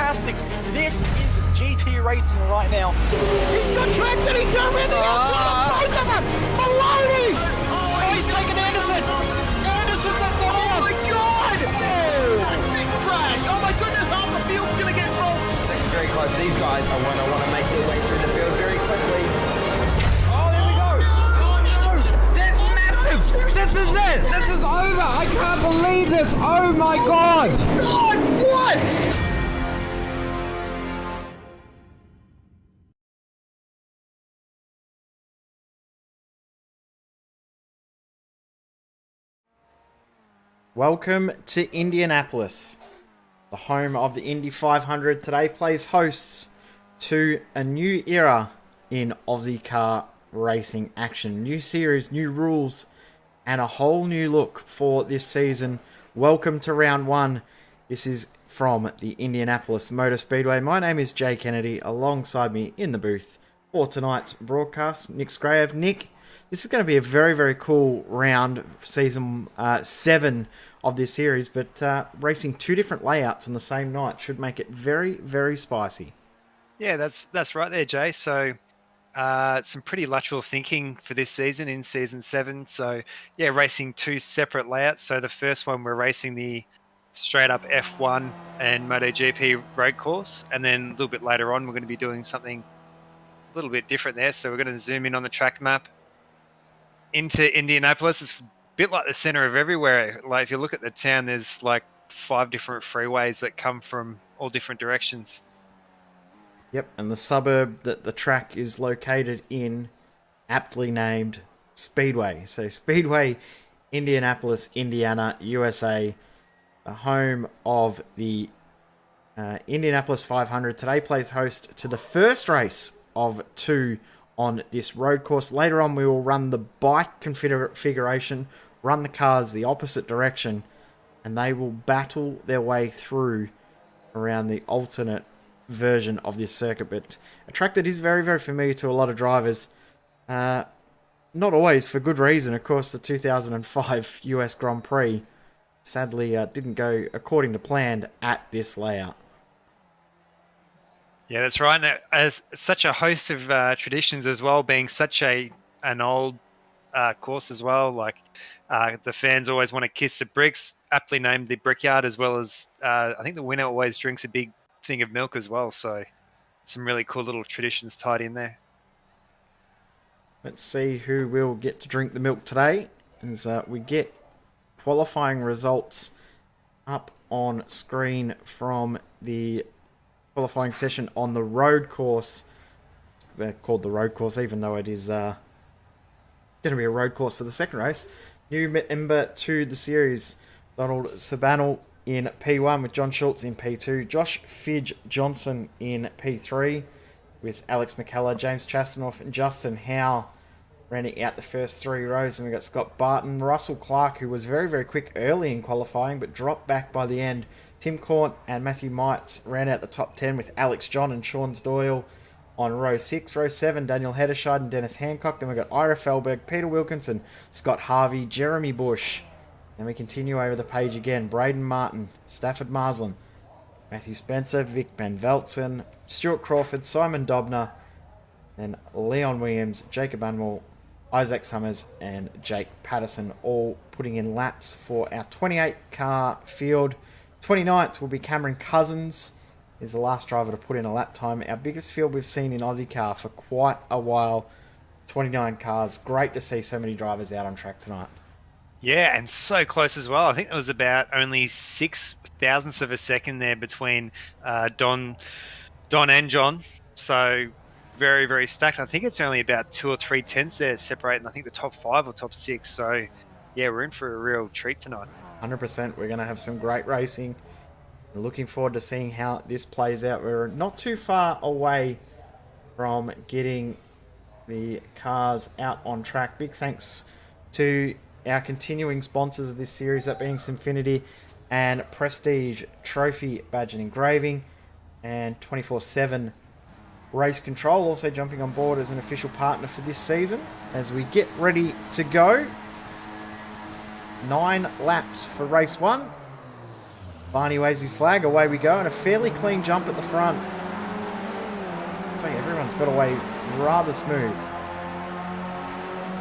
fantastic. This is GT racing right now. He's got traction, he's going around the outside of both of them! Maloney! Oh, he's taken Anderson! Anderson's up to Oh my God! Oh. Big crash! Oh my goodness, half the field's going to get rolled! Second very close. These guys are going to want to make their way through the field very quickly. Oh, there we go. Oh no! That's massive! This is it! This is over! I can't believe this! Oh my God! God, what? Welcome to Indianapolis, the home of the Indy 500. Today plays hosts to a new era in Aussie car racing action. New series, new rules, and a whole new look for this season. Welcome to round one. This is from the Indianapolis Motor Speedway. My name is Jay Kennedy. Alongside me in the booth for tonight's broadcast, Nick Scrayev. Nick, this is going to be a very, very cool round, season 7 of this series, but racing two different layouts on the same night should make it very, very spicy. Yeah, that's right there, Jay. So some pretty lateral thinking for this season in season 7. So yeah, racing two separate layouts. So the first one, we're racing the straight up F1 and MotoGP road course, and then a little bit later on, we're going to be doing something a little bit different there. So we're going to zoom in on the track map into Indianapolis. It's a bit like the center of everywhere. Like if you look at the town, there's like 5 different freeways that come from all different directions. Yep, and the suburb that the track is located in, aptly named Speedway. So Speedway, Indianapolis, Indiana, USA, the home of the Indianapolis 500. Today plays host to the first race of 2 on this road course. Later on, we will run the bike configuration, run the cars the opposite direction, and they will battle their way through around the alternate version of this circuit. But a track that is very, very familiar to a lot of drivers. Not always for good reason. Of course, the 2005 US Grand Prix sadly didn't go according to plan at this layout. Yeah, that's right. And as such a host of traditions as well, being such an old course as well, like the fans always want to kiss the bricks, aptly named the Brickyard, as well as I think the winner always drinks a big thing of milk as well. So some really cool little traditions tied in there. Let's see who will get to drink the milk today as we get qualifying results up on screen from the qualifying session on the road course. They're called the road course, even though it is going to be a road course for the second race. New member to the series, Donald Sabanel in P1 with John Schultz in P2, Josh Fidge Johnson in P3 with Alex McKellar, James Chastanoff and Justin Howe running out the first 3 rows. And we've got Scott Barton, Russell Clark, who was very, very quick early in qualifying but dropped back by the end. Tim Cornt and Matthew Mites ran out the top 10 with Alex John and Sean Doyle on row 6. Row 7, Daniel Hederscheid and Dennis Hancock. Then we've got Ira Felberg, Peter Wilkinson, Scott Harvey, Jeremy Bush. Then we continue over the page again. Braden Martin, Stafford Marsland, Matthew Spencer, Vic Van Veltzen, Stuart Crawford, Simon Dobner, then Leon Williams, Jacob Unwell, Isaac Summers and Jake Patterson, all putting in laps for our 28 car field. 29th will be Cameron Cousins, is the last driver to put in a lap time. Our biggest field we've seen in Aussie car for quite a while. 29 cars. Great to see so many drivers out on track tonight. Yeah, and so close as well. I think it was about only 6 thousandths of a second there between Don and John. So very, very stacked. I think it's only about 2 or 3 tenths there separating, I think, the top 5 or top 6. So yeah, we're in for a real treat tonight. 100%. We're going to have some great racing. We're looking forward to seeing how this plays out. We're not too far away from getting the cars out on track. Big thanks to our continuing sponsors of this series, that being Simfinity and Prestige Trophy Badge and Engraving, and 24/7 Race Control also jumping on board as an official partner for this season as we get ready to go. 9 laps for race 1. Barney waves his flag, away we go, and a fairly clean jump at the front. Looks like everyone's got away rather smooth.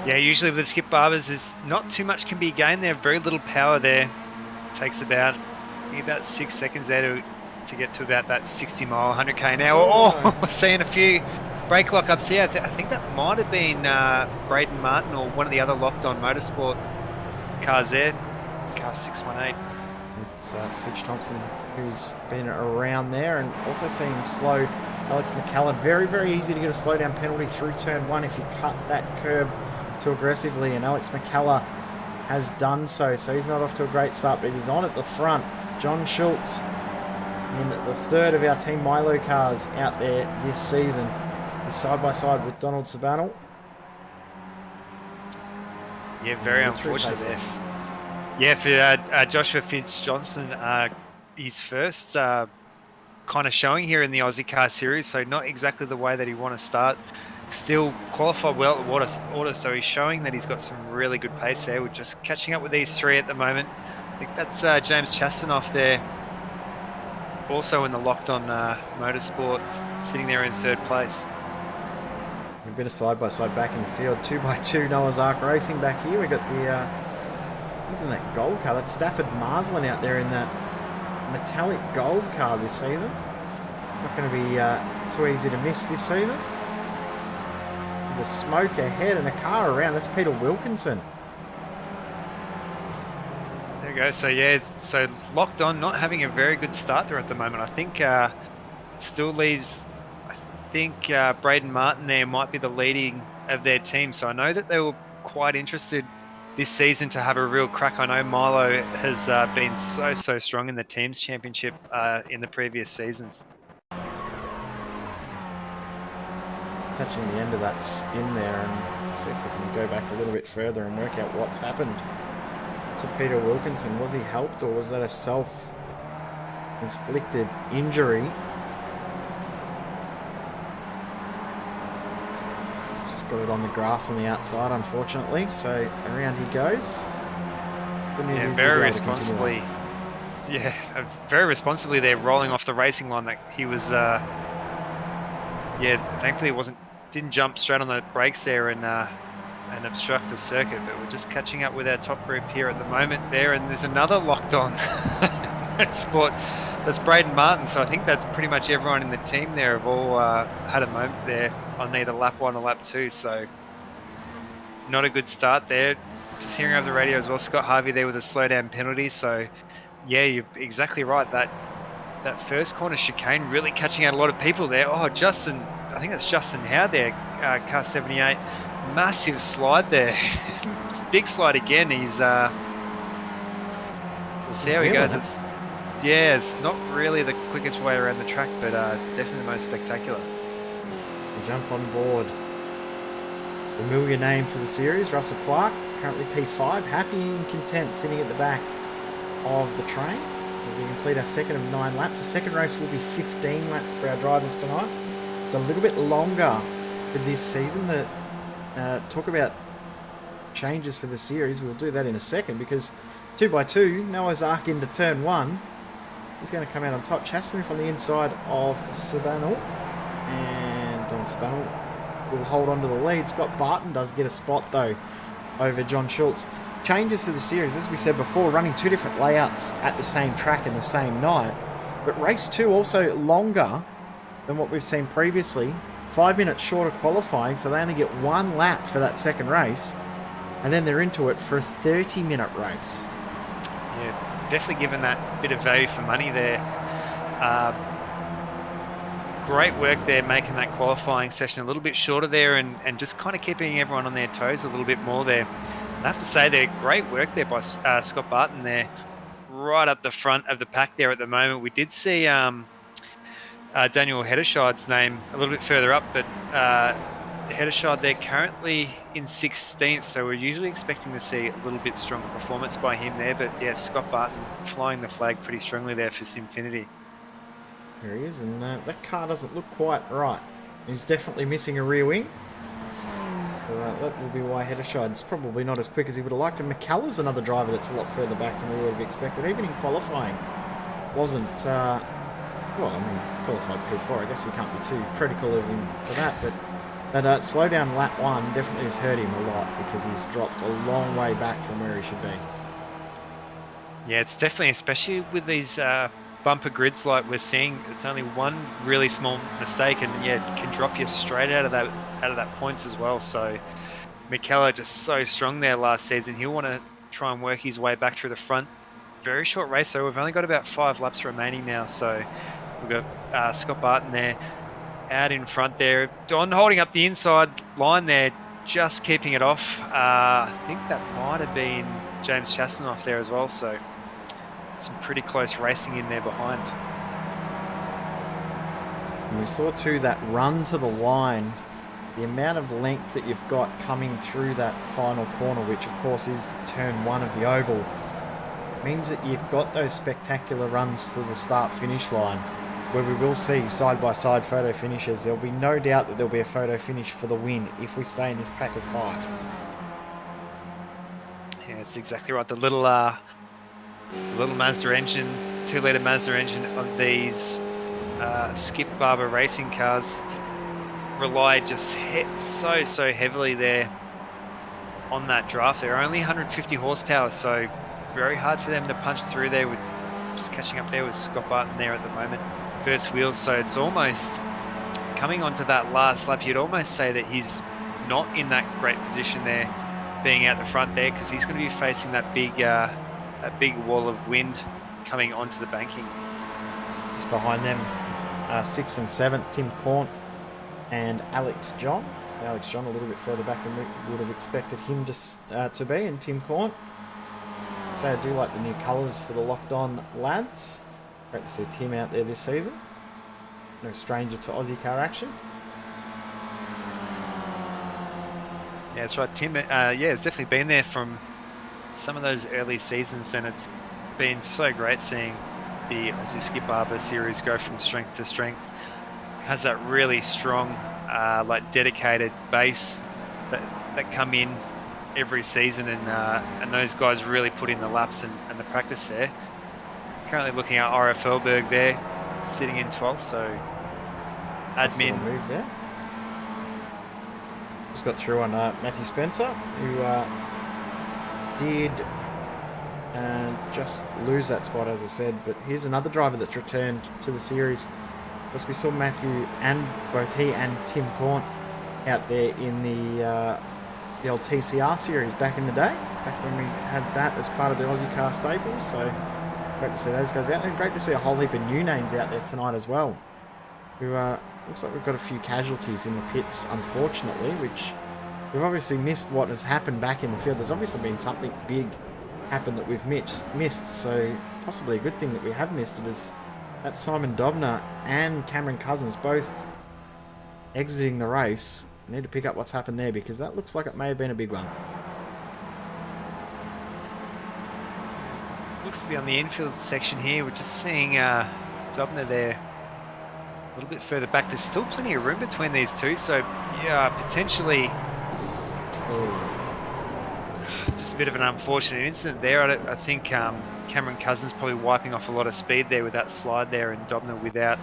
Yeah, usually with the Skip Barbers, there's not too much can be gained there. Very little power there. Takes about 6 seconds there to get to about that 60 mile, 100k an hour. Oh, we're seeing a few brake lockups here. I think that might have been Braden Martin or one of the other locked on motorsport cars there. Car 618. It's Fitch Thompson who's been around there, and also seeing slow Alex McCallum. Very, very easy to get a slowdown penalty through turn 1 if you cut that curb too aggressively, and Alex McCallum has done so. So he's not off to a great start, but he's on at the front. John Schultz in the third of our Team Milo cars out there this season. He's side by side with Donald Sabanel. Yeah, very unfortunate there. Yeah, for Joshua Fitz-Johnson, his first kind of showing here in the Ozicar Series, so not exactly the way that he want to start. Still qualified well at Auto, so he's showing that he's got some really good pace there. We're just catching up with these three at the moment. I think that's James Chastanoff there, also in the locked-on motorsport, sitting there in third place. A bit of side-by-side back in the field. 2x2 Noah's Ark Racing back here. We got the who's in that gold car? That's Stafford Marsland out there in that metallic gold car this season. Not going to be too easy to miss this season. The smoke ahead and a car around. That's Peter Wilkinson. There we go. So yeah, so locked on, not having a very good start there at the moment. I think it still leaves. I think Braden Martin there might be the leading of their team. So I know that they were quite interested this season to have a real crack. I know Milo has been so strong in the teams championship in the previous seasons. Catching the end of that spin there, and see if we can go back a little bit further and work out what's happened to Peter Wilkinson. Was he helped, or was that a self-inflicted injury? Just got it on the grass on the outside, unfortunately, so around he goes. Good news is very responsibly. Yeah, very responsibly there, rolling off the racing line. That he was, yeah, thankfully it didn't jump straight on the brakes there and obstruct the circuit. But we're just catching up with our top group here at the moment there, and there's another locked on sport. That's Braden Martin. So I think that's pretty much everyone in the team there have all had a moment there on either lap 1 or lap 2. So not a good start there. Just hearing over the radio as well, Scott Harvey there with a slowdown penalty. So yeah, you're exactly right. That first corner chicane really catching out a lot of people there. Oh, Justin, I think that's Justin Howe there, car 78. Massive slide there. Big slide again. He's we'll see how he goes. It's not really the quickest way around the track, but definitely the most spectacular. We jump on board. Familiar name for the series, Russell Clark, currently P5, happy and content sitting at the back of the train as we complete our second of 9 laps. The second race will be 15 laps for our drivers tonight. It's a little bit longer for this season. Talk about changes for the series. We'll do that in a second, because 2x2, Noah's Ark into turn 1. He's going to come out on top. Chastanoff on the inside of Sabanel. And Don Sabanel will hold on to the lead. Scott Barton does get a spot, though, over John Schultz. Changes to the series, as we said before, running 2 different layouts at the same track in the same night. But race 2 also longer than what we've seen previously. 5 minutes short of qualifying, so they only get 1 lap for that second race. And then they're into it for a 30-minute race. Yeah, definitely given that bit of value for money there. Great work there, making that qualifying session a little bit shorter there, and just kind of keeping everyone on their toes a little bit more there. I have to say there, great work there by Scott Barton there, right up the front of the pack there at the moment. We did see Daniel Hederscheid's name a little bit further up, but Hederscheid there currently in 16th, so we're usually expecting to see a little bit stronger performance by him there. But yeah, Scott Barton flying the flag pretty strongly there for Simfinity. There he is, and that car doesn't look quite right. He's definitely missing a rear wing. So, that will be why Hederscheid's probably not as quick as he would have liked. And McCullough's another driver that's a lot further back than we would have expected, even in qualifying. wasn't, well, I mean, qualified P4. I guess we can't be too critical of him for that, but that slow down lap 1 definitely has hurt him a lot because he's dropped a long way back from where he should be. Yeah, it's definitely, especially with these bumper grids like we're seeing, it's only one really small mistake and yeah, it can drop you straight out of that points as well. So McKellar just so strong there last season. He'll want to try and work his way back through the front. Very short race, so we've only got about 5 laps remaining now. So we've got Scott Barton there out in front there. Don holding up the inside line there, just keeping it off. I think that might have been James Chastanoff there as well. So some pretty close racing in there behind. And we saw too that run to the line, the amount of length that you've got coming through that final corner, which of course is turn 1 of the oval, means that you've got those spectacular runs to the start-finish line where we will see side-by-side photo finishes. There'll be no doubt that there'll be a photo finish for the win if we stay in this pack of 5. Yeah, it's exactly right. The little Mazda engine, 2-litre Mazda engine of these Skip Barber Racing cars rely just so heavily there on that draft. They're only 150 horsepower, so very hard for them to punch through there. With just catching up there with Scott Barton there at the moment. First wheel, so it's almost coming onto that last lap. You'd almost say that he's not in that great position there, being out the front there, because he's going to be facing that big wall of wind coming onto the banking. Just behind them, 6th and 7th, Tim Corn and Alex John. So Alex John a little bit further back than we would have expected him to be, and Tim Corn. So I do like the new colours for the Locked On lads. Great to see Tim out there this season. No stranger to Aussie car action. Yeah, that's right. Tim, has definitely been there from some of those early seasons, and it's been so great seeing the Aussie Skip Barber Series go from strength to strength. Has that really strong, like dedicated base that come in every season, and those guys really put in the laps and the practice there. Currently looking at RF Hellberg there, sitting in 12th, so admin move there. Just got through on Matthew Spencer, who did just lose that spot, as I said. But here's another driver that's returned to the series. Because we saw Matthew and both he and Tim Corn out there in the old TCR series back in the day, back when we had that as part of the Aussie car stable. So great to see those guys out there. And great to see a whole heap of new names out there tonight as well. Who looks like we've got a few casualties in the pits, unfortunately, which we've obviously missed what has happened back in the field. There's obviously been something big happen that we've missed, so possibly a good thing that we have missed it is that Simon Dobner and Cameron Cousins both exiting the race. We need to pick up what's happened there, because that looks like it may have been a big one. looks to be on the infield section here. We're just seeing Dobner there a little bit further back. There's still plenty of room between these two, so yeah, potentially just a bit of an unfortunate incident there. I think Cameron Cousins probably wiping off a lot of speed there with that slide there, and Dobner without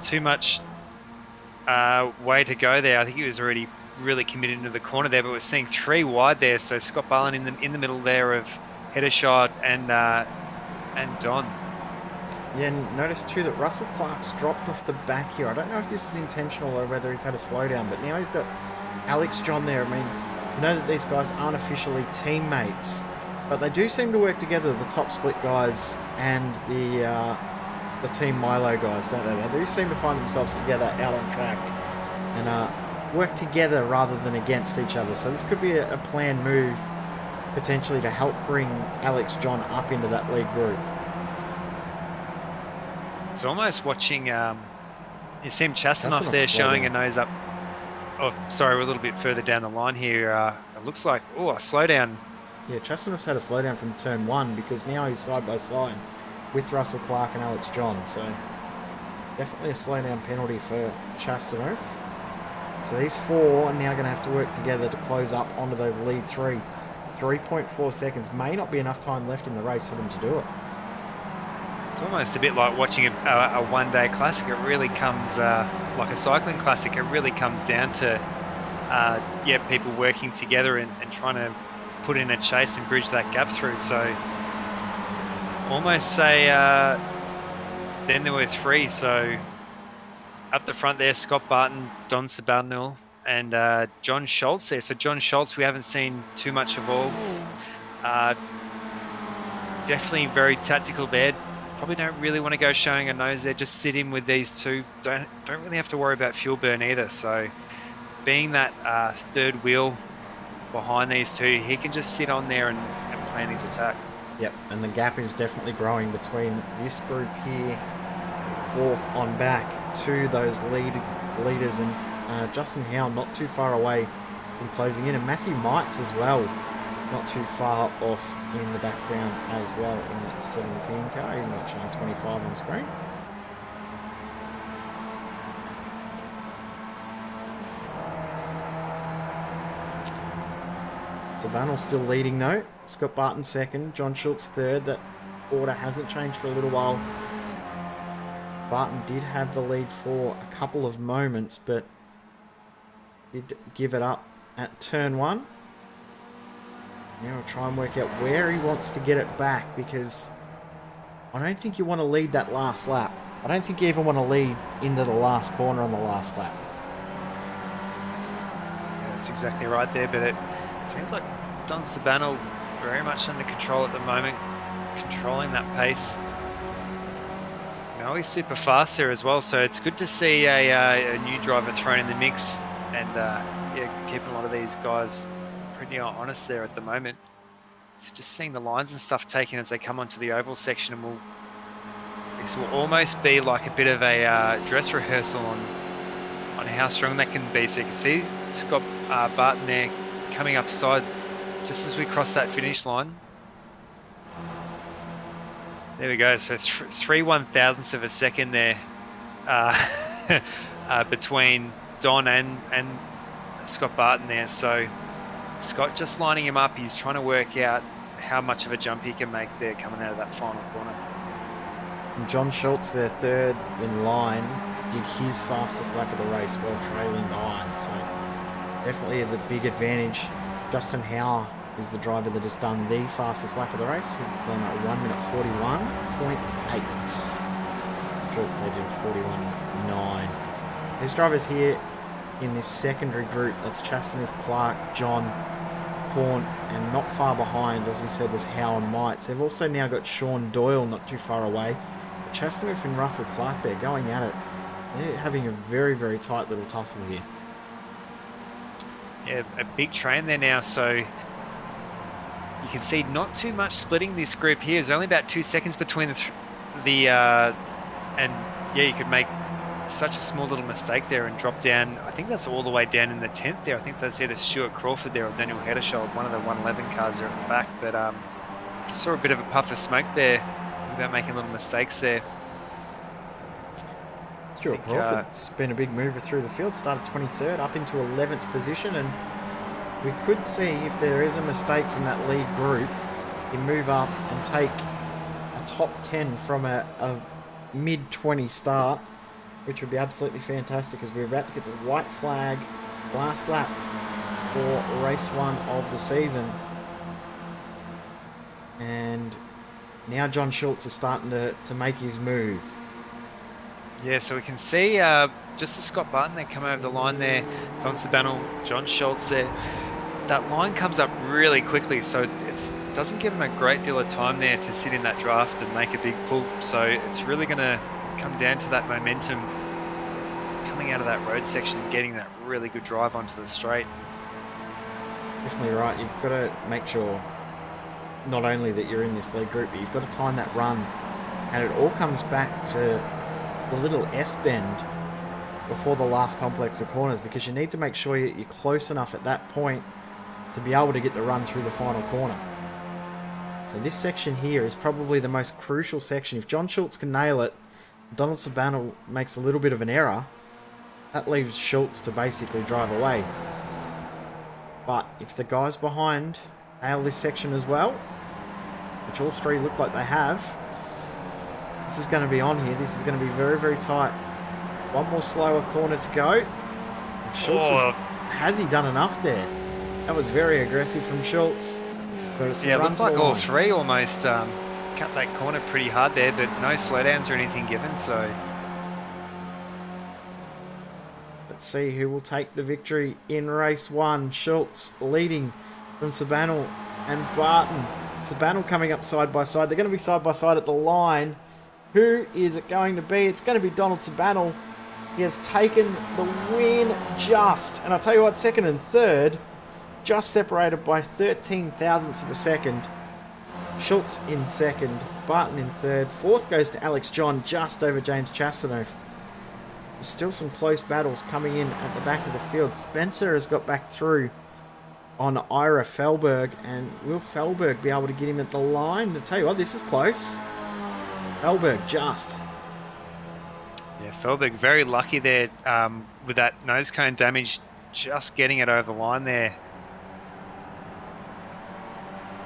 too much way to go there. I think he was already really committed into the corner there, but we're seeing three wide there. So Scott Barlin in the middle there of Heddershot and Don. Yeah, and notice too that Russell Clark's dropped off the back here. I don't know if this is intentional or whether he's had a slowdown, but now he's got Alex John there. I mean, you know that these guys aren't officially teammates, but they do seem to work together, the top split guys and the Team Milo guys, don't they? They do seem to find themselves together out on track and work together rather than against each other. So this could be a planned move potentially to help bring Alex John up into that lead group. It's almost watching Sim Chastanoff there showing a nose up. Oh, sorry, we're a little bit further down the line here. It looks like, a slowdown. Yeah, Chastanoff's had a slowdown from turn one because now he's side by side with Russell Clark and Alex John. So definitely a slowdown penalty for Chastanoff. So these four are now going to have to work together to close up onto those lead three. 3.4 seconds may not be enough time left in the race for them to do it. It's It's almost a bit like watching a one-day classic. It really comes, like a cycling classic, it really comes down to, people working together and trying to put in a chase and bridge that gap through. So almost say, then there were three. So up the front there, Scott Barton, Don Sabanil, and John Schultz there. So John Schultz, we haven't seen too much of all. Definitely very tactical there. Probably don't really want to go showing a nose there. Just sit in with these two. Don't really have to worry about fuel burn either. So being that third wheel behind these two, he can just sit on there and plan his attack. Yep, and the gap is definitely growing between this group here, fourth on back, to those leaders, and Justin Howe not too far away in closing in, and Matthew Mites as well, not too far off in the background as well in that 17 car, even not showing 25 on screen. Sabanil still leading though. Scott Barton second, John Schultz third. That order hasn't changed for a little while. Barton did have the lead for a couple of moments, but did give it up at turn one. Now we'll try and work out where he wants to get it back, because I don't think you want to lead that last lap. I don't think you even want to lead into the last corner on the last lap. Yeah, that's exactly right there, but it seems like Don Sabanil very much under control at the moment, controlling that pace. Now he's super fast there as well, so it's good to see a new driver thrown in the mix, and keeping a lot of these guys pretty honest there at the moment. So just seeing the lines and stuff taken as they come onto the oval section, and this will almost be like a bit of a dress rehearsal on how strong that can be. So you can see Scott Barton there coming up side just as we cross that finish line. There we go. So 3/1000ths of a second there between Don and Scott Barton there. So Scott just lining him up. He's trying to work out how much of a jump he can make there coming out of that final corner. And John Schultz, their third in line, did his fastest lap of the race while trailing behind. So definitely is a big advantage. Justin Howe is the driver that has done the fastest lap of the race. We've done a 1:41.8. Schultz they did 41.9. These drivers here in this secondary group, that's Chastanuff, Clark, John, Horn, and not far behind, as we said, was Howe and Mites. They've also now got Sean Doyle not too far away. But Chastanuff and Russell Clark, they're going at it. They're having a very, very tight little tussle here. Yeah, a big train there now, so you can see not too much splitting this group here. There's only about 2 seconds between you could make such a small little mistake there and drop down. I think that's all the way down in the 10th there. I think that's either Stuart Crawford there or Daniel Heddersholt, one of the 111 cars there at the back. But just saw a bit of a puff of smoke there about making little mistakes there. Stuart Crawford's been a big mover through the field. Started 23rd up into 11th position, and we could see if there is a mistake from that lead group, he move up and take a top 10 from a mid-20 start, which would be absolutely fantastic, as we're about to get the white flag last lap for race one of the season. And now John Schultz is starting to make his move. Yeah, so we can see just as Scott Barton there come over the line there, Don Sabanil, John Schultz there. That line comes up really quickly, so it doesn't give him a great deal of time there to sit in that draft and make a big pull. So it's really going to come down to that momentum coming out of that road section and getting that really good drive onto the straight. Definitely right. You've got to make sure not only that you're in this lead group, but you've got to time that run. And it all comes back to the little S-bend before the last complex of corners, because you need to make sure you're close enough at that point to be able to get the run through the final corner. So this section here is probably the most crucial section. If John Schultz can nail it, Donald Sabanil makes a little bit of an error, that leaves Schultz to basically drive away. But if the guys behind nail this section as well, which all three look like they have, This is going to be on here. This is going to be very, very tight. One more slower corner to go. And Schultz has he done enough there? That was very aggressive from Schultz. Yeah, it looked like all three almost cut that corner pretty hard there, but no slowdowns or anything given, so... Let's see who will take the victory in race 1. Schultz leading from Sabanel and Barton. Sabanel coming up side by side. They're going to be side by side at the line. Who is it going to be? It's going to be Donald Sabanel. He has taken the win just. And I'll tell you what, second and third, just separated by 13 thousandths of a second. Schultz in second, Barton in third. Fourth goes to Alex John, just over James Chastanoff. There's still some close battles coming in at the back of the field. Spencer has got back through on Ira Felberg, and will Felberg be able to get him at the line? I'll tell you what, this is close. Felberg just. Yeah, Felberg very lucky there with that nose cone damage, just getting it over the line there.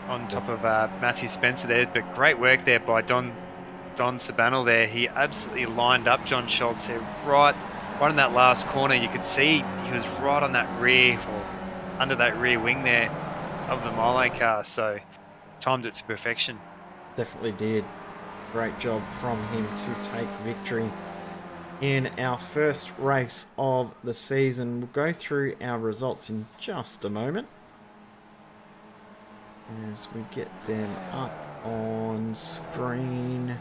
On top of Matthew Spencer there, but great work there by Don Sabanel there. He absolutely lined up John Schultz there, right in that last corner. You could see he was right on that rear, or under that rear wing there of the Milo car, so timed it to perfection. Definitely did. Great job from him to take victory in our first race of the season. We'll go through our results in just a moment as we get them up on screen.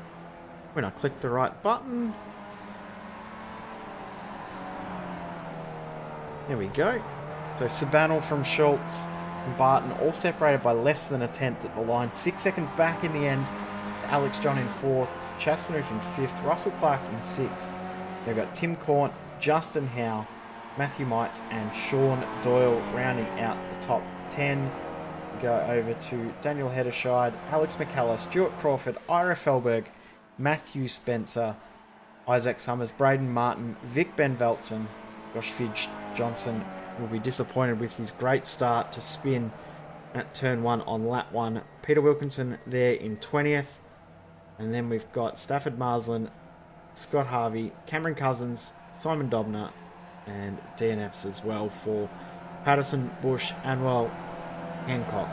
When I click the right button. There we go. So Sabanel from Schultz and Barton all separated by less than a tenth at the line. 6 seconds back in the end. Alex John in fourth, Chastanoff in fifth, Russell Clark in sixth. They've got Tim Cornt, Justin Howe, Matthew Mites and Sean Doyle rounding out the top 10. We go over to Daniel Hederscheid, Alex McCullough, Stuart Crawford, Ira Felberg, Matthew Spencer, Isaac Summers, Braden Martin, Vic Ben Veltzen. Josh Fidge Johnson will be disappointed with his great start to spin at turn 1 on lap 1. Peter Wilkinson there in 20th. And then we've got Stafford Marsland, Scott Harvey, Cameron Cousins, Simon Dobner, and DNFs as well for Patterson, Bush, Anwell, Hancock,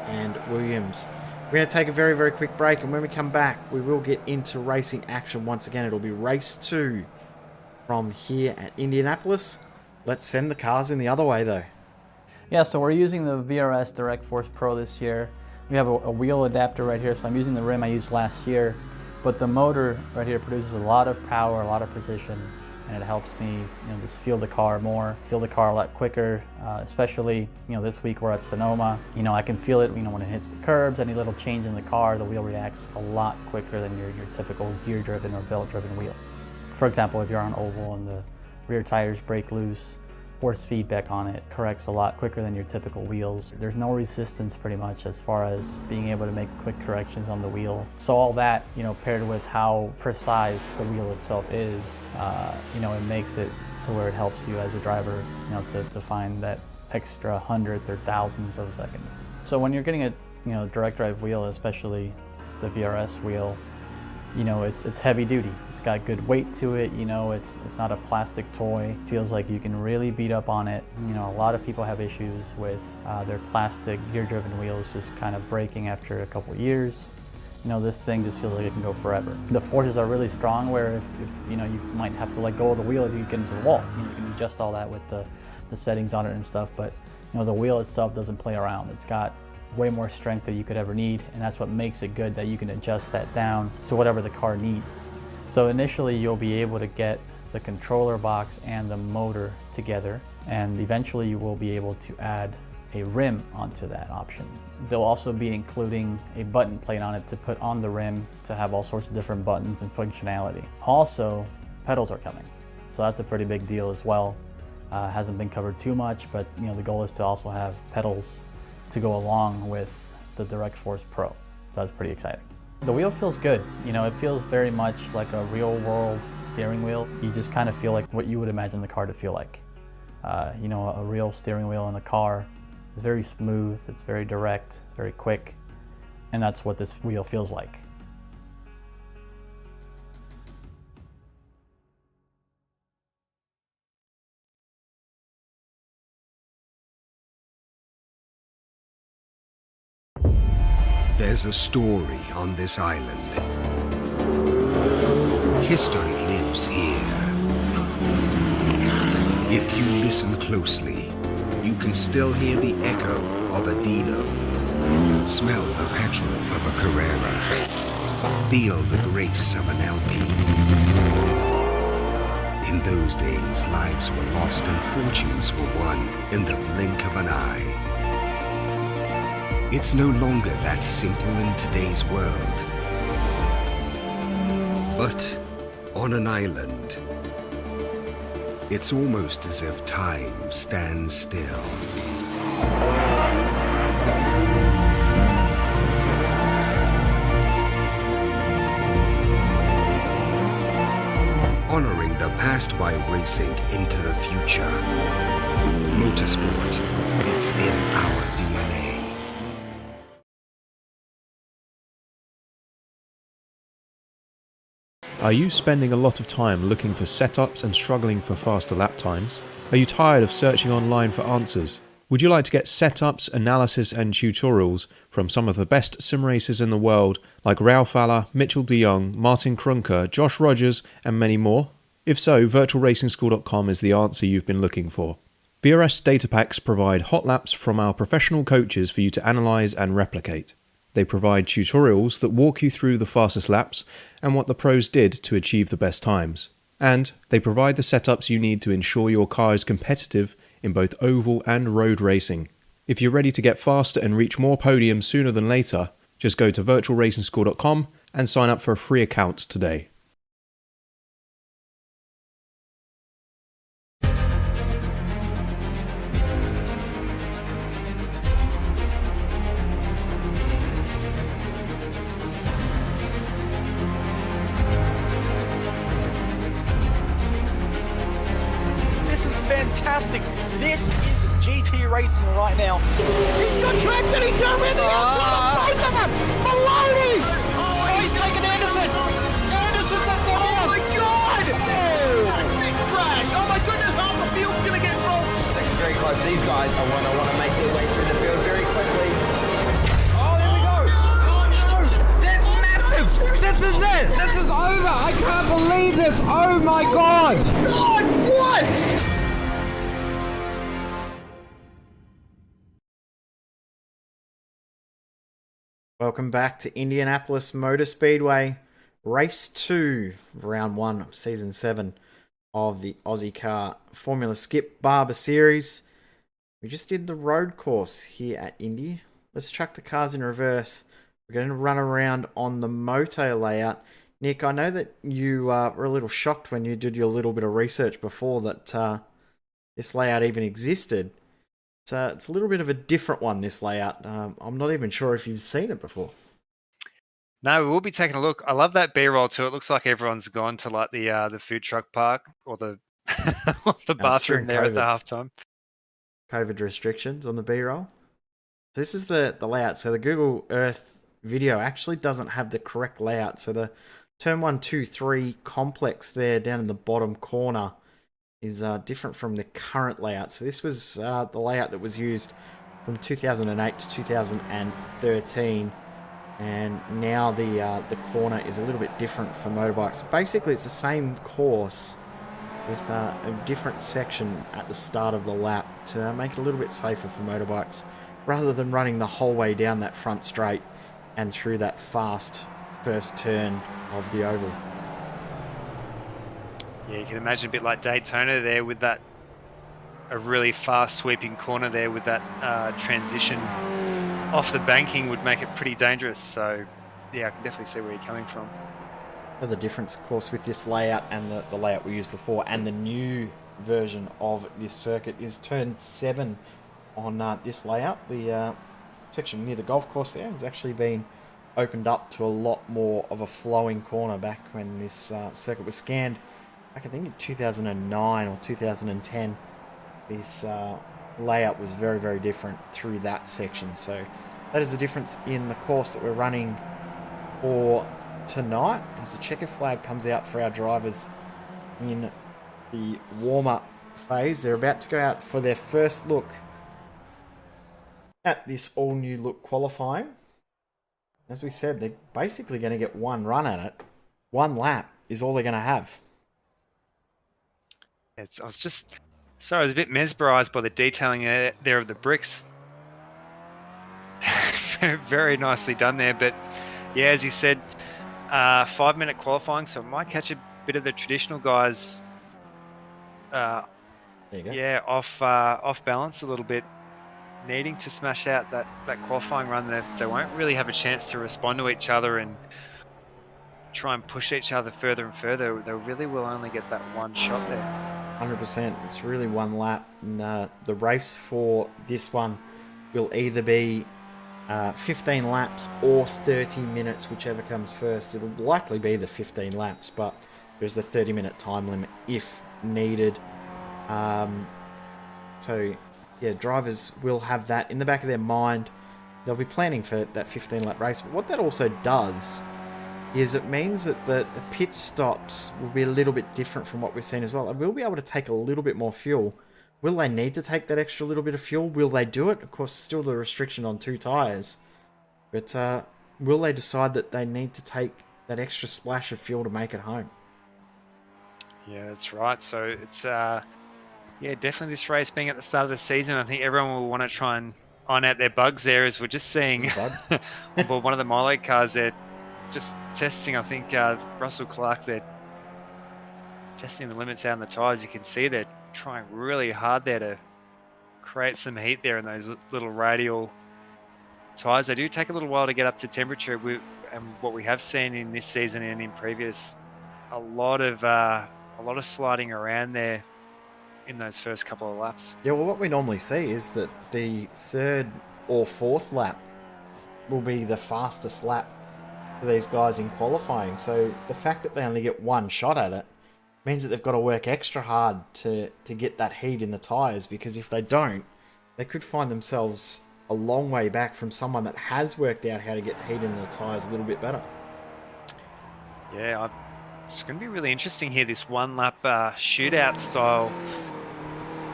and Williams. We're going to take a very, very quick break, and when we come back, we will get into racing action once again. It'll be race 2 from here at Indianapolis. Let's send the cars in the other way, though. Yeah, so we're using the VRS Direct Force Pro this year. We have a wheel adapter right here, so I'm using the rim I used last year, but the motor right here produces a lot of power, a lot of precision, and it helps me, just feel the car more, feel the car a lot quicker, especially, this week we're at Sonoma. I can feel it, when it hits the curbs, any little change in the car, the wheel reacts a lot quicker than your typical gear-driven or belt-driven wheel. For example, if you're on oval and the rear tires break loose, force feedback on it corrects a lot quicker than your typical wheels. There's no resistance pretty much as far as being able to make quick corrections on the wheel. So all that, paired with how precise the wheel itself is, it makes it to where it helps you as a driver, to find that extra hundredth or thousandth of a second. So when you're getting a direct drive wheel, especially the VRS wheel, it's heavy duty. It's got good weight to it, it's not a plastic toy. It feels like you can really beat up on it. A lot of people have issues with their plastic gear-driven wheels just kind of breaking after a couple years. This thing just feels like it can go forever. The forces are really strong where if you might have to let go of the wheel if you get into the wall. You can adjust all that with the settings on it and stuff, but the wheel itself doesn't play around. It's got way more strength than you could ever need, and that's what makes it good, that you can adjust that down to whatever the car needs. So initially you'll be able to get the controller box and the motor together, and eventually you will be able to add a rim onto that option. They'll also be including a button plate on it to put on the rim to have all sorts of different buttons and functionality. Also, pedals are coming, so that's a pretty big deal as well. Hasn't been covered too much, but the goal is to also have pedals to go along with the Direct Force Pro. So that's pretty exciting. The wheel feels good. It feels very much like a real world steering wheel. You just kind of feel like what you would imagine the car to feel like. A real steering wheel in a car is very smooth, it's very direct, very quick, and that's what this wheel feels like. There's a story on this island. History lives here. If you listen closely, you can still hear the echo of a Dino, smell the petrol of a Carrera, feel the grace of an LP. In those days, lives were lost and fortunes were won in the blink of an eye. It's no longer that simple in today's world. But on an island, it's almost as if time stands still. Honoring the past by racing into the future. Motorsport, it's in our DNA. Are you spending a lot of time looking for setups and struggling for faster lap times? Are you tired of searching online for answers? Would you like to get setups, analysis and tutorials from some of the best sim racers in the world like Ralph Alla, Mitchell de Jong, Martin Krunker, Josh Rogers and many more? If so, virtualracingschool.com is the answer you've been looking for. VRS data packs provide hot laps from our professional coaches for you to analyse and replicate. They provide tutorials that walk you through the fastest laps and what the pros did to achieve the best times. And they provide the setups you need to ensure your car is competitive in both oval and road racing. If you're ready to get faster and reach more podiums sooner than later, just go to virtualracingschool.com and sign up for a free account today. This is fantastic. This is GT racing right now. He's got traction, he's going the outside, both of them! Maloney! Oh, he's taking Anderson. Anderson's up top. Oh my God! Oh! Big crash! Oh my goodness, half the field's gonna get rolled! Second very close. These guys are want to make their way through the field very quickly. Oh, there we go. Oh no! That's massive. This is it. This is over. I can't believe this. Oh my God. God, what? Welcome back to Indianapolis Motor Speedway, Race 2, Round 1 of Season 7 of the Ozicar Skip Barber Series. We just did the road course here at Indy. Let's chuck the cars in reverse. We're going to run around on the moto layout. Nick, I know that you were a little shocked when you did your little bit of research before that this layout even existed. It's a little bit of a different one, this layout. I'm not even sure if you've seen it before. No, we will be taking a look. I love that B-roll too. It looks like everyone's gone to like the food truck park or the the bathroom there at the halftime. COVID restrictions on the B-roll. This is the layout. So the Google Earth video actually doesn't have the correct layout. So the turn 1, 2, 3 complex there down in the bottom corner is different from the current layout. So this was the layout that was used from 2008 to 2013, and now the corner is a little bit different for motorbikes. Basically, it's the same course with a different section at the start of the lap to make it a little bit safer for motorbikes, rather than running the whole way down that front straight and through that fast first turn of the oval. Yeah, you can imagine a bit like Daytona there with that a really fast sweeping corner there with that transition off the banking would make it pretty dangerous. So yeah, I can definitely see where you're coming from. The difference, of course, with this layout and the layout we used before and the new version of this circuit is turn 7 on this layout. The section near the golf course there has actually been opened up to a lot more of a flowing corner back when this circuit was scanned. I think in 2009 or 2010, this layout was very, very different through that section. So that is the difference in the course that we're running for tonight. As the checker flag comes out for our drivers in the warm-up phase, they're about to go out for their first look at this all-new look qualifying. As we said, they're basically going to get one run at it. One lap is all they're going to have. I was a bit mesmerized by the detailing there of the bricks. Very nicely done there. But yeah, as you said, 5-minute qualifying, so it might catch a bit of the traditional guys. There you go. Yeah, off balance a little bit, needing to smash out that qualifying run. They won't really have a chance to respond to each other and try and push each other further and further. They really will only get that one shot there. 100%. It's really one lap. And, the race for this one will either be 15 laps or 30 minutes, whichever comes first. It'll likely be the 15 laps, but there's the 30-minute time limit if needed. So, yeah, drivers will have that in the back of their mind. They'll be planning for that 15-lap race. But what that also does is it means that the pit stops will be a little bit different from what we've seen as well. And we'll be able to take a little bit more fuel. Will they need to take that extra little bit of fuel? Will they do it? Of course, still the restriction on 2 tyres. But will they decide that they need to take that extra splash of fuel to make it home? Yeah, that's right. So it's definitely this race being at the start of the season. I think everyone will want to try and iron out their bugs there, as we're just seeing on board one of the Milo cars. They're just testing, I think, Russell Clark, they're testing the limits out on the tyres. You can see they're trying really hard there to create some heat there in those little radial tyres. They do take a little while to get up to temperature. And what we have seen in this season and in previous, a lot of sliding around there in those first couple of laps. Yeah, well, what we normally see is that the 3rd or 4th lap will be the fastest lap for these guys in qualifying. So the fact that they only get one shot at it means that they've got to work extra hard to get that heat in the tyres, because if they don't, they could find themselves a long way back from someone that has worked out how to get heat in the tyres a little bit better. Yeah, it's going to be really interesting here, this one lap shootout style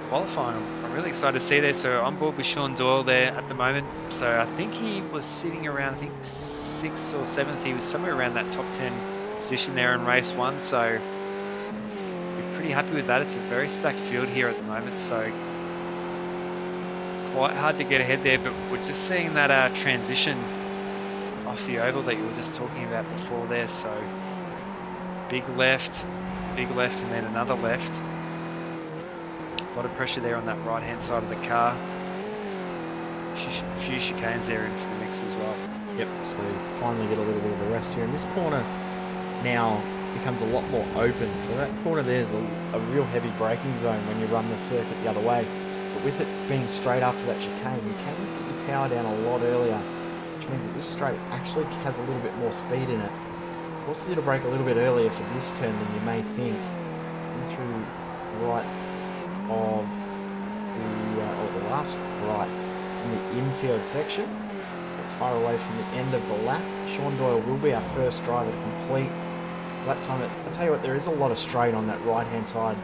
qualifying. I'm really excited to see there. So on board with Sean Doyle there at the moment. So I think he was sitting around, 6th or 7th. He was somewhere around that top 10 position there in race 1. So we're pretty happy with that. It's a very stacked field here at the moment. So quite hard to get ahead there, but we're just seeing that transition off the oval that you were just talking about before there. So big left, and then another left. A lot of pressure there on that right-hand side of the car. A few chicanes there in for the mix as well. Yep, so finally get a little bit of a rest here. And this corner now becomes a lot more open. So that corner there's a real heavy braking zone when you run the circuit the other way. But with it being straight after that chicane, you can get your power down a lot earlier, which means that this straight actually has a little bit more speed in it. Forces you to brake a little bit earlier for this turn than you may think. In through right of the last right in the infield section, far away from the end of the lap. Sean Doyle will be our first driver to complete lap time. I'll tell you what, there is a lot of straight on that right hand side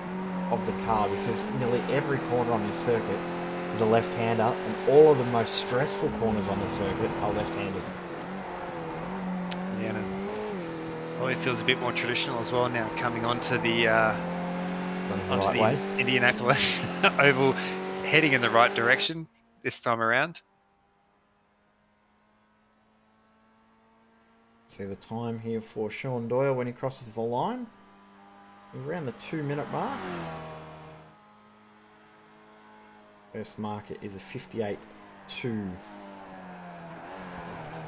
of the car, because nearly every corner on this circuit is a left-hander, and all of the most stressful corners on the circuit are left-handers. Yeah, well, it feels a bit more traditional as well now, coming onto the Indianapolis oval, heading in the right direction this time around. See the time here for Sean Doyle when he crosses the line. Around the 2-minute mark. First marker is a 58.2.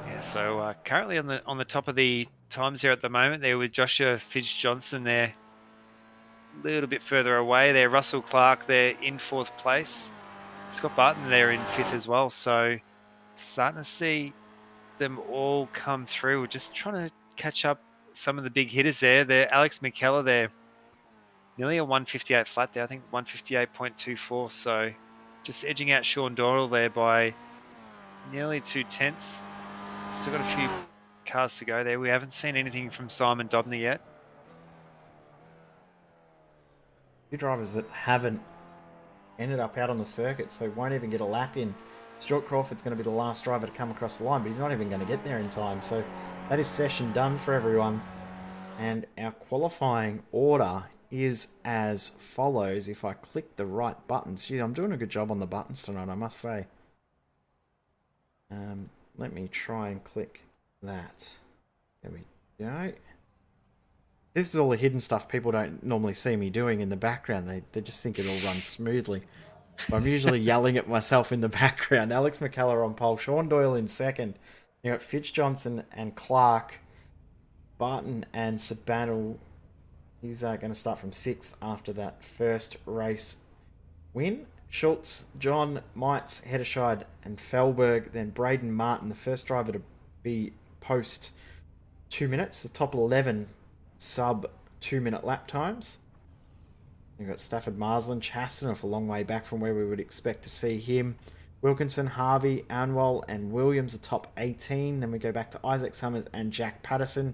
Yeah, so currently on the top of the times there at the moment, there with Joshua Fitz-Johnson there, a little bit further away there. Russell Clark there in 4th place. Scott Barton there in 5th as well. So starting to see them all come through. We're just trying to catch up some of the big hitters there. There, Alex McKellar there, nearly a 158 flat there. I think 158.24. So just edging out Sean Doyle there by nearly 2/10. Still got a few cars to go there. We haven't seen anything from Simon Dobner yet. Few drivers that haven't ended up out on the circuit, so won't even get a lap in Stuart Crawford's going to be the last driver to come across the line, but he's not even going to get there in time. So that is session done for everyone. And our qualifying order is as follows. If I click the right buttons, gee, I'm doing a good job on the buttons tonight, I must say. Let me try and click that. There we go. This is all the hidden stuff people don't normally see me doing in the background. They just think it all runs smoothly. But I'm usually yelling at myself in the background. Alex McCullough on pole. Sean Doyle in second. You got Fitz Johnson and Clark. Barton and Sabanel. He's going to start from 6th after that first race win. Schultz, John, Meitz, Hedderscheid and Felberg. Then Braden Martin, the first driver to be post 2 minutes. The top 11 sub 2 minute lap times. You've got Stafford Marsland, Chastanov a long way back from where we would expect to see him. Wilkinson, Harvey, Anwell and Williams are top 18. Then we go back to Isaac Summers and Jack Patterson.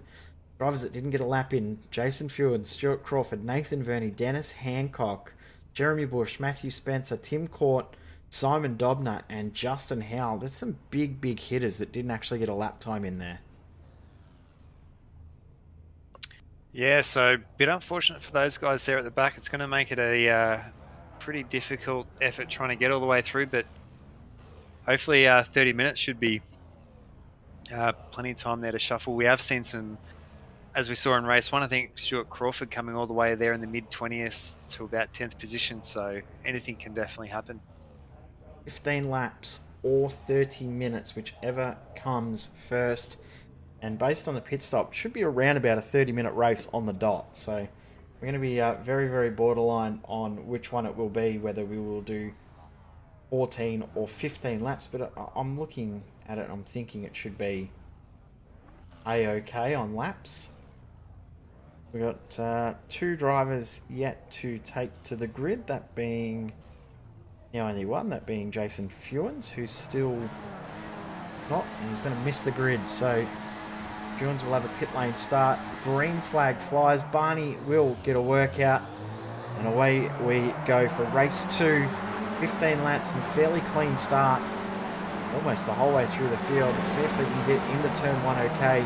Drivers that didn't get a lap in: Jason Fewen, Stuart Crawford, Nathan Verney, Dennis Hancock, Jeremy Bush, Matthew Spencer, Tim Court, Simon Dobner and Justin Howell. There's some big hitters that didn't actually get a lap time in there. Yeah, so a bit unfortunate for those guys there at the back. It's going to make it a pretty difficult effort trying to get all the way through, but hopefully 30 minutes should be plenty of time there to shuffle. We have seen some, as we saw in race 1, I think Stuart Crawford coming all the way there in the mid-20th to about 10th position, so anything can definitely happen. 15 laps or 30 minutes, whichever comes first. And based on the pit stop, should be around about a 30-minute race on the dot. So we're going to be very borderline on which one it will be, whether we will do 14 or 15 laps. But I'm looking at it, I'm thinking it should be A-OK on laps. We've got 2 drivers yet to take to the grid, that being now only one, that being Jason Fewens, who's still not, and he's going to miss the grid. So Fewens will have a pit lane start. Green flag flies. Barney will get a workout. And away we go for race 2. 15 laps and fairly clean start. Almost the whole way through the field. We'll see if they can get into turn 1 okay.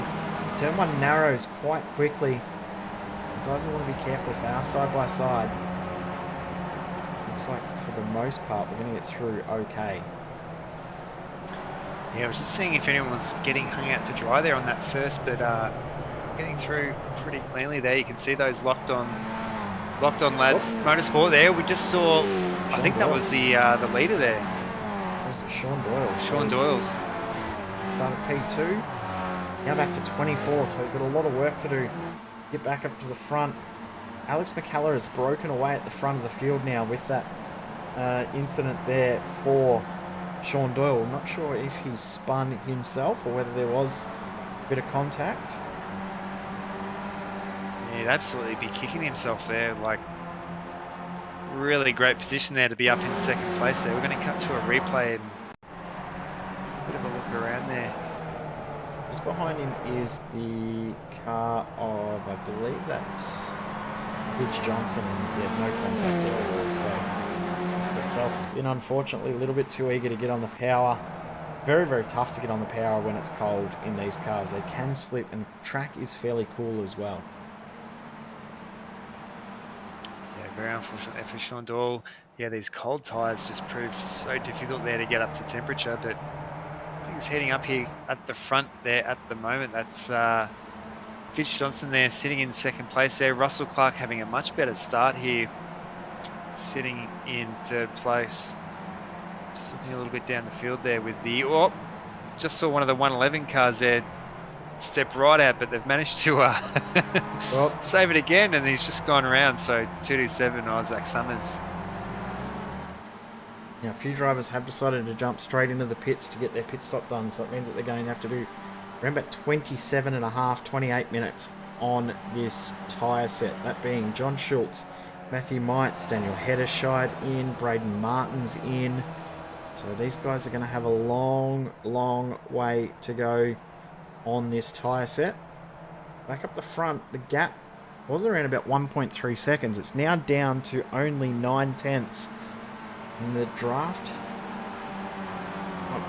Turn 1 narrows quite quickly. You guys will want to be careful if they are side by side. Looks like for the most part we're going to get through okay. Yeah, I was just seeing if anyone was getting hung out to dry there on that first, but getting through pretty cleanly there. You can see those locked on lads. Motorsport there. We just saw, I think that was the leader there. Was it Sean Doyle? Sean Doyle's. Started P2. Now back to 24, so he's got a lot of work to do. Get back up to the front. Alex McCullough has broken away at the front of the field now with that incident there for Sean Doyle. I'm not sure if he spun himself or whether there was a bit of contact. Yeah, he'd absolutely be kicking himself there. Like, really great position there to be up in second place there. We're going to cut to a replay and a bit of a look around there. Just behind him is the car of, I believe that's Fitz Johnson, and yeah, no contact there at all. So Mr. Self's been unfortunately a little bit too eager to get on the power. Very tough to get on the power when it's cold in these cars. They can slip, and the track is fairly cool as well. Yeah, very unfortunate for Sean Doyle. Yeah, these cold tyres just proved so difficult there to get up to temperature, but I think he's heading up here at the front there at the moment. That's Fitz Johnson there sitting in second place there. Russell Clark having a much better start here, sitting in third place. Just looking a little bit down the field there with the, just saw one of the 111 cars there step right out, but they've managed to save it again, and he's just gone around. So 227 Isaac Summers. Now, a few drivers have decided to jump straight into the pits to get their pit stop done, so it means that they're going to have to do around about 27 and a half, 28 minutes on this tyre set. That being John Schultz, Matthew Meitz, Daniel Hedderscheid in, Braden Martin's in. So these guys are going to have a long way to go on this tyre set. Back up the front, the gap was around about 1.3 seconds. It's now down to only 9 tenths. In the draft,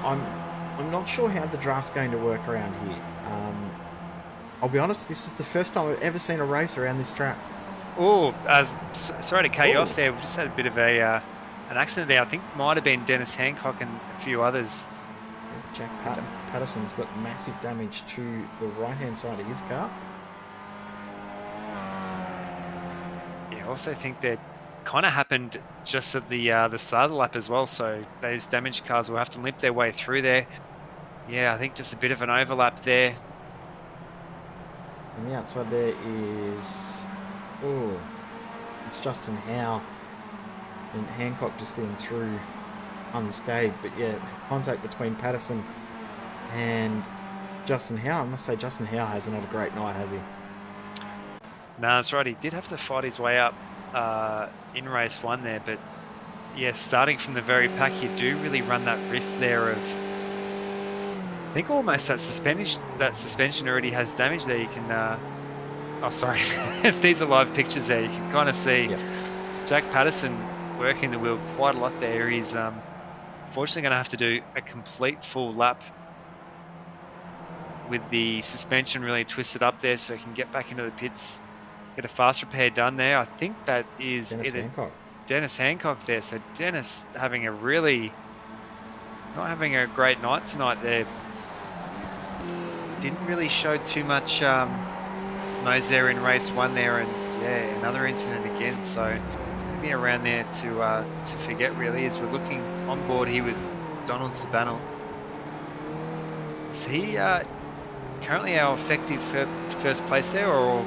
I'm not sure how the draft's going to work around here. I'll be honest, this is the first time I've ever seen a race around this track. Oh, sorry to cut you off there. We just had a bit of an accident there. I think might have been Dennis Hancock and a few others. Jack Patterson's got massive damage to the right-hand side of his car. Yeah, I also think that kind of happened just at the start of the lap as well. So those damaged cars will have to limp their way through there. Yeah, I think just a bit of an overlap there. On the outside there is... Oh, it's Justin Howe and Hancock just getting through unscathed. But yeah, contact between Patterson and Justin Howe. I must say Justin Howe hasn't had a great night, has he? No, that's right. He did have to fight his way up in race 1 there. But yeah, starting from the very pack, you do really run that risk there of... I think almost that suspension already has damage there. You can... oh, sorry. These are live pictures there. You can kind of see Jack Patterson working the wheel quite a lot there. He's unfortunately going to have to do a complete full lap with the suspension really twisted up there so he can get back into the pits, get a fast repair done there. I think that is Dennis Hancock there. So Dennis having a really... not having a great night tonight there. Didn't really show too much... nose there in race 1 there, and yeah, another incident again. So it's going to be around there to forget really, as we're looking on board here with Donald Sabanel. Is he currently our effective first place there, or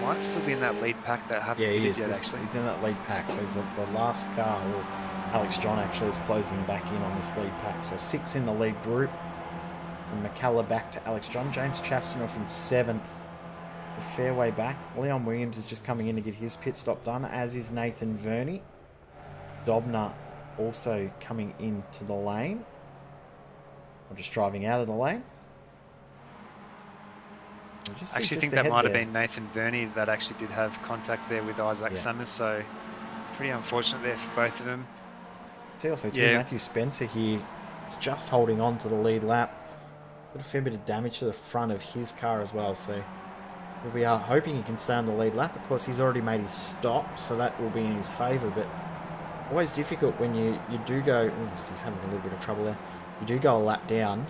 might still be in that lead pack that haven't he is. yet, actually? He's in that lead pack, so he's the last car. Or Alex John actually is closing back in on this lead pack. So 6 in the lead group. From McCullough back to Alex John. James Chastanoff in 7th. The fairway back. Leon Williams is just coming in to get his pit stop done, as is Nathan Verney. Dobner also coming into the lane. Or just driving out of the lane. I actually think that might have been Nathan Verney that actually did have contact there with Isaac Summers, so pretty unfortunate there for both of them. See also too, Matthew Spencer here is just holding on to the lead lap. Got a fair bit of damage to the front of his car as well, so we are hoping he can stay on the lead lap. Of course, he's already made his stop, so that will be in his favour, but always difficult when you do go... Ooh, he's having a little bit of trouble there. You do go a lap down.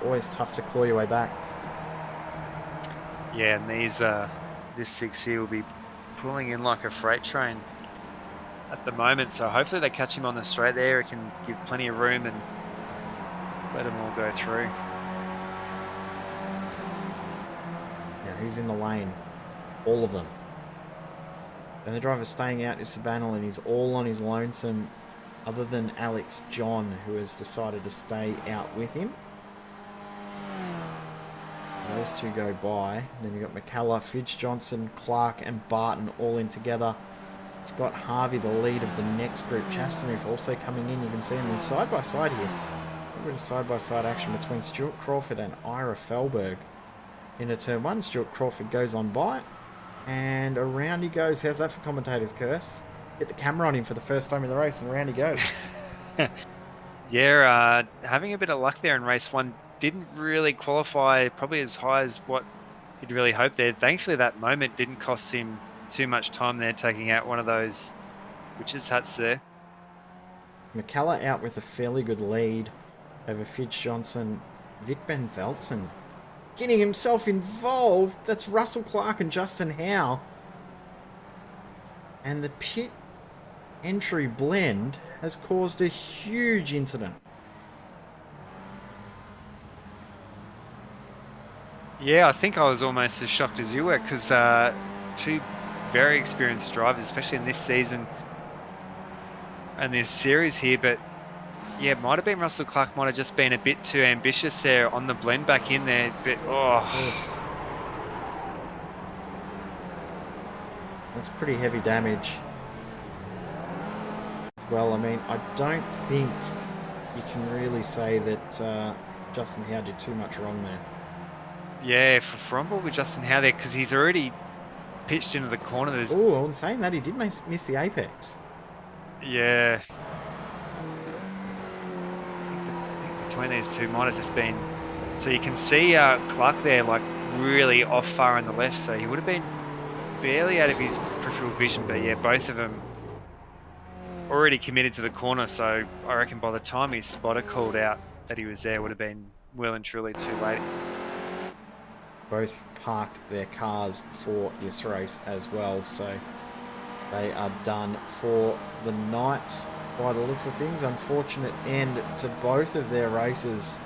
Always tough to claw your way back. Yeah, and this 6 here will be pulling in like a freight train at the moment, so hopefully they catch him on the straight there. It can give plenty of room and let them all go through. Yeah, who's in the lane? All of them. And the driver staying out is Sabanel, and he's all on his lonesome, other than Alex John, who has decided to stay out with him. Those two go by. Then you've got McCullough, Fitz Johnson, Clark and Barton all in together. Scott Harvey, the lead of the next group. Chastanoof also coming in. You can see them side by side here. A little bit of side-by-side action between Stuart Crawford and Ira Felberg. Into turn 1, Stuart Crawford goes on by. And around he goes. How's that for commentators, Curse? Get the camera on him for the first time in the race, and around he goes. Yeah, having a bit of luck there in race 1. Didn't really qualify probably as high as what he'd really hoped there. Thankfully, that moment didn't cost him too much time there, taking out one of those witches' hats there. McCullough out with a fairly good lead over Fitz Johnson. Vic Ben Veltzen getting himself involved. That's Russell Clark and Justin Howe. And the pit entry blend has caused a huge incident. Yeah, I think I was almost as shocked as you were, because two very experienced drivers, especially in this season and this series here, but yeah, it might have been Russell Clark, might have just been a bit too ambitious there on the blend back in there, but that's pretty heavy damage as well. I mean, I don't think you can really say that Justin Howe did too much wrong there. Yeah, for on board with Justin Howe there, because he's already pitched into the corner. There's Oh, in saying that, he did miss the apex. yeah. I think between these two might have just been. So you can see Clark there, like really off far on the left. So he would have been barely out of his peripheral vision. But yeah, both of them already committed to the corner. So I reckon by the time his spotter called out that he was there, would have been well and truly too late. Both parked their cars for this race as well, so they are done for the night by the looks of things. Unfortunate end to both of their races.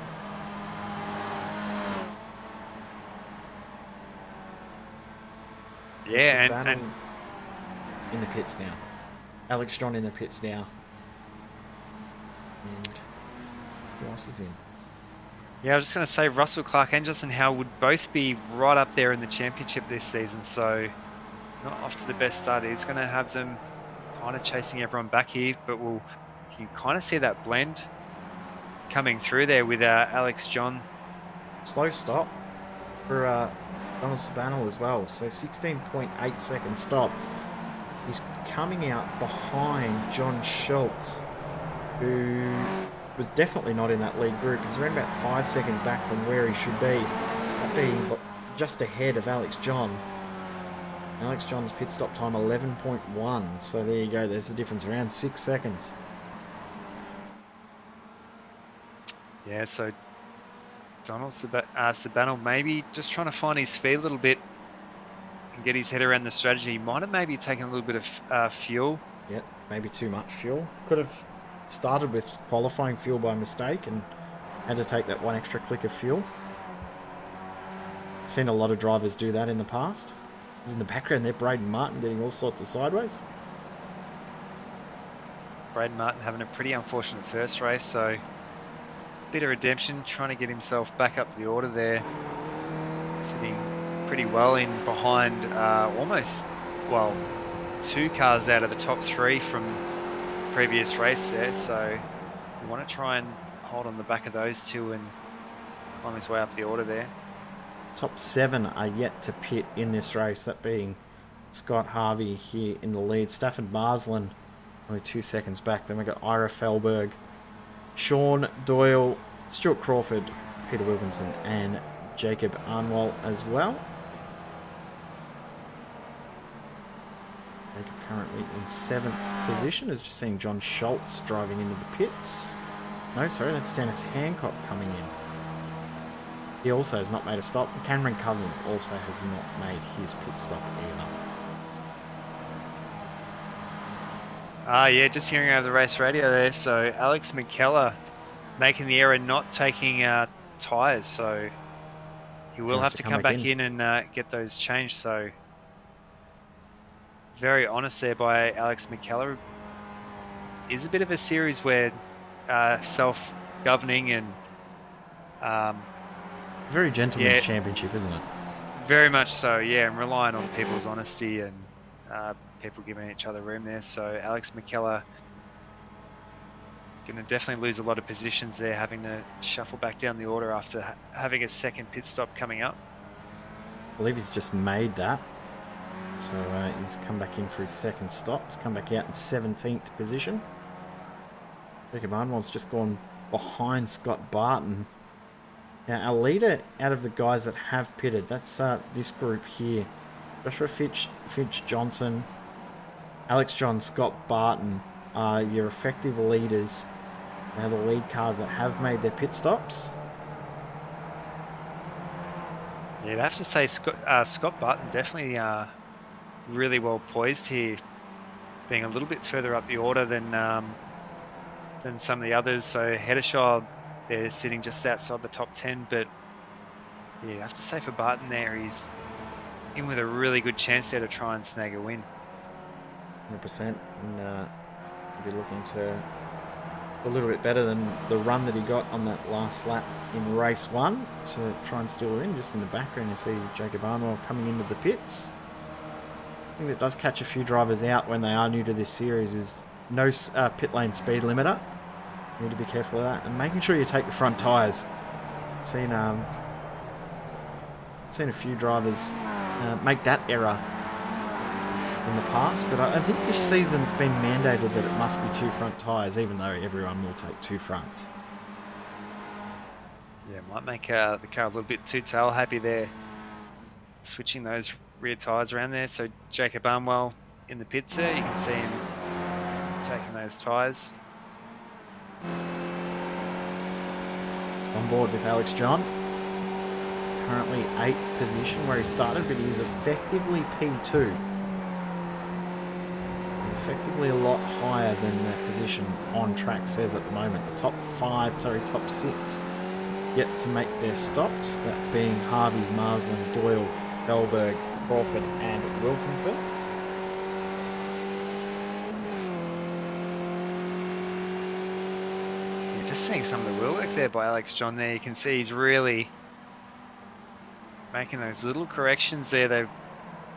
Yeah, and in the pits now. Alex John in the pits now. And who else is in? yeah, I was just going to say Russell Clark and Justin Howell would both be right up there in the championship this season, so not off to the best start. He's going to have them kind of chasing everyone back here, but you can kind of see that blend coming through there with Alex John. Slow stop for Donald Sabanel as well. So 16.8 second stop. He's coming out behind John Schultz, who was definitely not in that lead group. He's around about 5 seconds back from where he should be. That being just ahead of Alex John. Alex John's pit stop time 11.1. So there you go. There's the difference, around 6 seconds. Yeah, so Donald Sabanel maybe just trying to find his feet a little bit and get his head around the strategy. He might have maybe taken a little bit of fuel. Yep, maybe too much fuel. Could have started with qualifying fuel by mistake and had to take that one extra click of fuel. Seen a lot of drivers do that in the past. In the background there, Braden Martin getting all sorts of sideways. Braden Martin having a pretty unfortunate first race, so bit of redemption, trying to get himself back up the order there. Sitting pretty well in behind almost, well, 2 cars out of the top 3 from previous race there, so we want to try and hold on the back of those 2 and climb his way up the order there. Top 7 are yet to pit in this race, that being Scott Harvey here in the lead. Stafford Marsland only 2 seconds back. Then we've got Ira Felberg, Sean Doyle, Stuart Crawford, Peter Wilkinson and Jacob Arnwell as well. Jacob currently in 7th position. As just seeing John Schultz driving into the pits. No, sorry, that's Dennis Hancock coming in. He also has not made a stop. Cameron Cousins also has not made his pit stop either. Yeah, just hearing over the race radio there. So Alex McKellar making the error not taking tyres, so he will have to come back in and get those changed. So very honest there by Alex McKellar. Is a bit of a series where self-governing and very gentleman's championship, isn't it? Very much so, yeah, and relying on people's honesty and people giving each other room there. So Alex McKellar going to definitely lose a lot of positions there, having to shuffle back down the order after having a second pit stop coming up. I believe he's just made that. So he's come back in for his second stop. He's come back out in 17th position. Jacob Arnwell's just gone behind Scott Barton. Now, our leader out of the guys that have pitted, that's this group here. Joshua Fitch Johnson, Alex John, Scott Barton are your effective leaders. Now the lead cars that have made their pit stops. Yeah, I'd have to say Scott Barton definitely really well poised here, being a little bit further up the order than some of the others. So Heddershaw, they're sitting just outside the top 10, but yeah, I have to say for Barton there, he's in with a really good chance there to try and snag a win. 100%, and be looking to a little bit better than the run that he got on that last lap in race 1 to try and steal a win. Just in the background you see Jacob Arnwell coming into the pits. I think that does catch a few drivers out when they are new to this series is no pit lane speed limiter. You need to be careful of that, and making sure you take the front tyres. Seen a few drivers make that error in the past, but I think this season it's been mandated that it must be 2 front tyres, even though everyone will take 2 fronts. Yeah, might make the car a little bit too tail happy there. Switching those rear tyres around there. So Jacob Armwell in the pits there, you can see him taking those tyres. On board with Alex John. Currently 8th position where he started, but he's effectively P2. He's effectively a lot higher than the position on track says at the moment. The top 6 yet to make their stops, that being Harvey, Marsland, Doyle, Felberg, Crawford and Wilkinson. You're just seeing some of the wheel work there by Alex John there. You can see he's really making those little corrections there. They're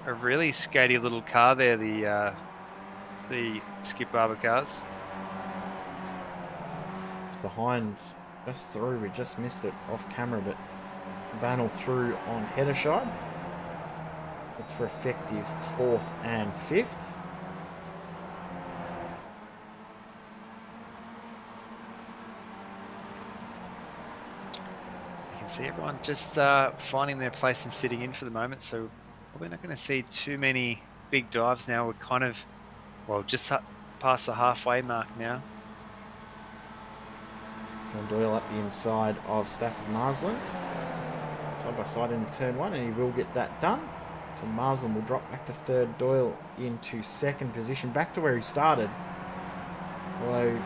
a really skatey little car there, the Skip Barber cars. It's behind, just through, we just missed it off camera, but Banel through on Heddershide. It's for effective 4th and 5th. You can see everyone just finding their place and sitting in for the moment, so we're not going to see too many big dives now. We're kind of, well, just past the halfway mark now. John Doyle up the inside of Stafford Marsland. Side by side into turn 1, and he will get that done. So Marsland will drop back to 3rd, Doyle into 2nd position, back to where he started. Although,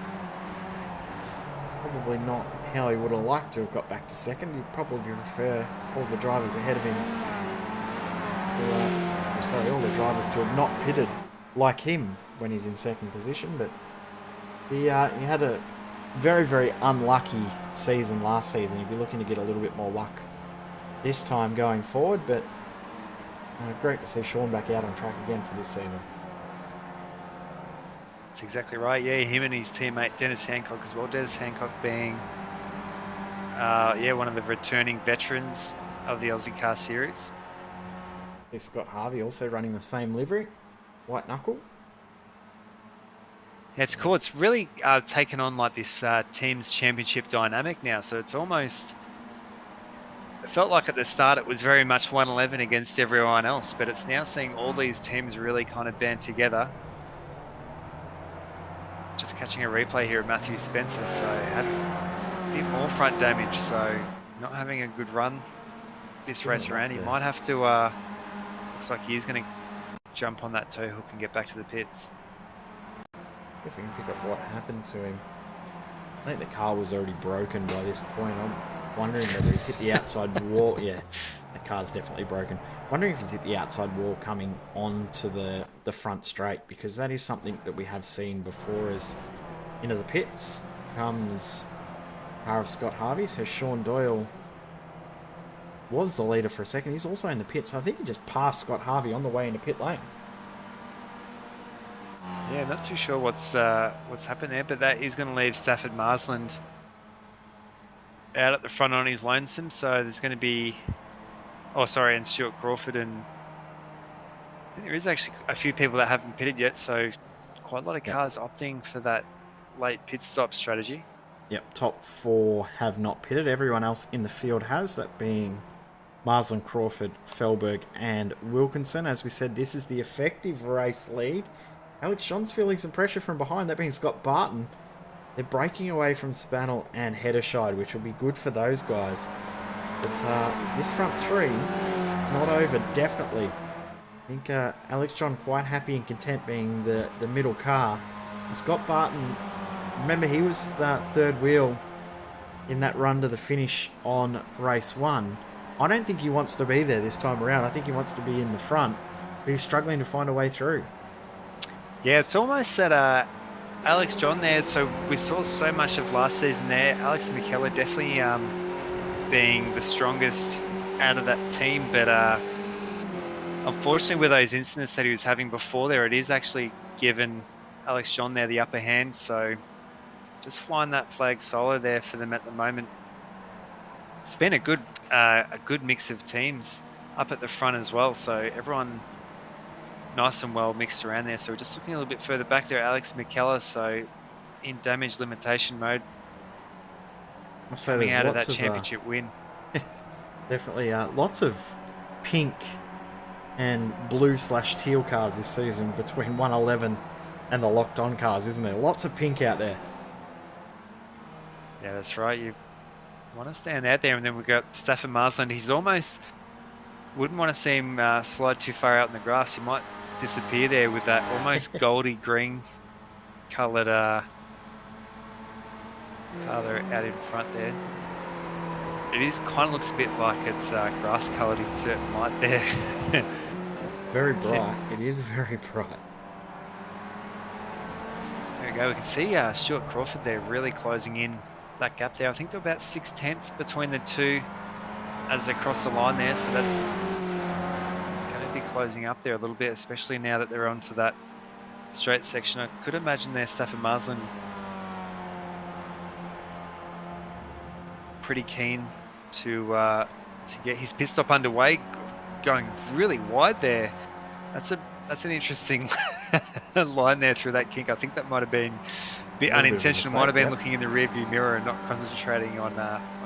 probably not how he would have liked to have got back to 2nd. He'd probably prefer all the drivers ahead of him. All the drivers to have not pitted like him when he's in 2nd position. But he had a very, very unlucky season last season. He'd be looking to get a little bit more luck this time going forward, but great to see Sean back out on track again for this season. That's exactly right. Yeah, him and his teammate Dennis Hancock as well. Dennis Hancock being, one of the returning veterans of the Ozicar Series. Scott Harvey also running the same livery, white knuckle. Yeah, it's cool. It's really taken on like this team's championship dynamic now. So it's almost, it felt like at the start it was very much 111 against everyone else, but it's now seeing all these teams really kind of band together. Just catching a replay here of Matthew Spencer, so had a bit more front damage, so not having a good run this race around. He might have to, looks like he is going to jump on that tow hook and get back to the pits. If we can pick up what happened to him. I think the car was already broken by this point. I'm wondering whether he's hit the outside wall. Yeah, the car's definitely broken. Wondering if he's hit the outside wall coming onto the front straight, because that is something that we have seen before. As into the pits comes car of Scott Harvey. So Sean Doyle was the leader for a second. He's also in the pits. I think he just passed Scott Harvey on the way into pit lane. Yeah, not too sure what's happened there, but that is going to leave Stafford Marsland out at the front on his lonesome. So there's going to be, and Stuart Crawford, and I think there is actually a few people that haven't pitted yet. So quite a lot of cars opting for that late pit stop strategy. Yep, top 4 have not pitted. Everyone else in the field has, that being Marsland, Crawford, Felberg and Wilkinson. As we said, this is the effective race lead. Alex John's feeling some pressure from behind, that being Scott Barton. They're breaking away from Spannel and Heddershide, which will be good for those guys. But this front 3, it's not over, definitely. I think Alex John quite happy and content being the middle car. And Scott Barton, remember, he was the 3rd wheel in that run to the finish on race 1. I don't think he wants to be there this time around. I think he wants to be in the front, but he's struggling to find a way through. Yeah, it's almost that Alex John there, so we saw so much of last season there. Alex McKellar definitely being the strongest out of that team, but unfortunately with those incidents that he was having before there, it is actually given Alex John there the upper hand, so just flying that flag solo there for them at the moment. It's been a good mix of teams up at the front as well, so everyone nice and well mixed around there. So we're just looking a little bit further back there, Alex McKellar. So in damage limitation mode, Must say coming there's out of lots that championship win. Definitely lots of pink and blue/teal cars this season between 111 and the locked on cars, isn't there? Lots of pink out there. Yeah, that's right. You want to stand out there, and then we've got Stafford Marsland. He's almost wouldn't want to see him slide too far out in the grass. He might disappear there with that almost goldy green coloured car there out in front there. It is kind of looks a bit like it's grass coloured in certain light there. Very bright. It is very bright. There we go. We can see Stuart Crawford there really closing in that gap there. I think they're about 6/10 between the two as they cross the line there. So that's going to be closing up there a little bit, especially now that they're onto that straight section. I could imagine there Stafford Marsland pretty keen to get his pit stop underway, going really wide there. That's an interesting line there through that kink. I think that might have been a bit unintentional. Might have been looking in the rearview mirror and not concentrating on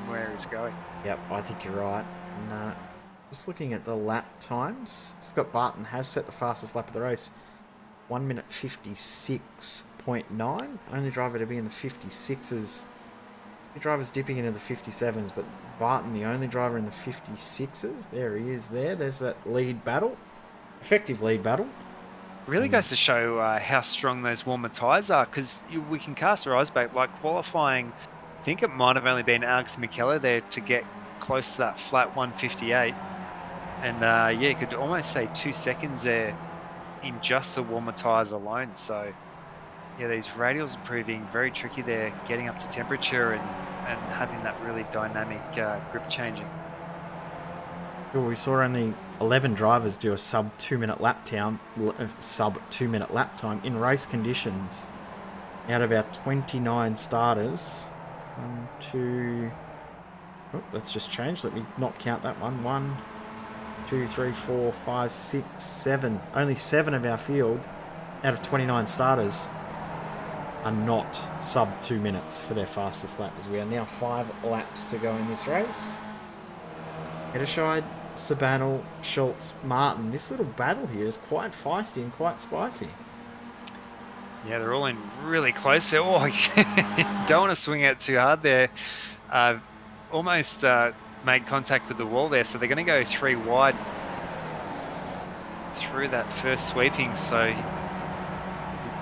where he's going. Yep, I think you're right. And, just looking at the lap times, Scott Barton has set the fastest lap of the race, 1 minute 56.9. Only driver to be in the 56s. The drivers dipping into the 57s, but Barton, the only driver in the 56s. There he is there. There's that lead battle. Effective lead battle. Really goes to show how strong those warmer tyres are, because we can cast our eyes back. Like qualifying, I think it might have only been Alex McKellar there to get close to that flat 158. And yeah, you could almost say 2 seconds there in just the warmer tyres alone. So yeah, these radials are proving very tricky there, getting up to temperature and having that really dynamic grip changing. Well, we saw only 11 drivers do a sub 2 minute lap time, in race conditions. Out of our 29 starters, let's just change. Let me not count that one. 1, 2, 3, 4, 5, 6, 7. Only 7 of our field out of 29 starters are not sub 2 minutes for their fastest lap, as we are now 5 laps to go in this race. Hederscheid, Sabanel, Schultz, Martin. This little battle here is quite feisty and quite spicy. Yeah, they're all in really close there. Oh, don't want to swing out too hard there. Almost made contact with the wall there, so they're going to go 3 wide through that first sweeping. So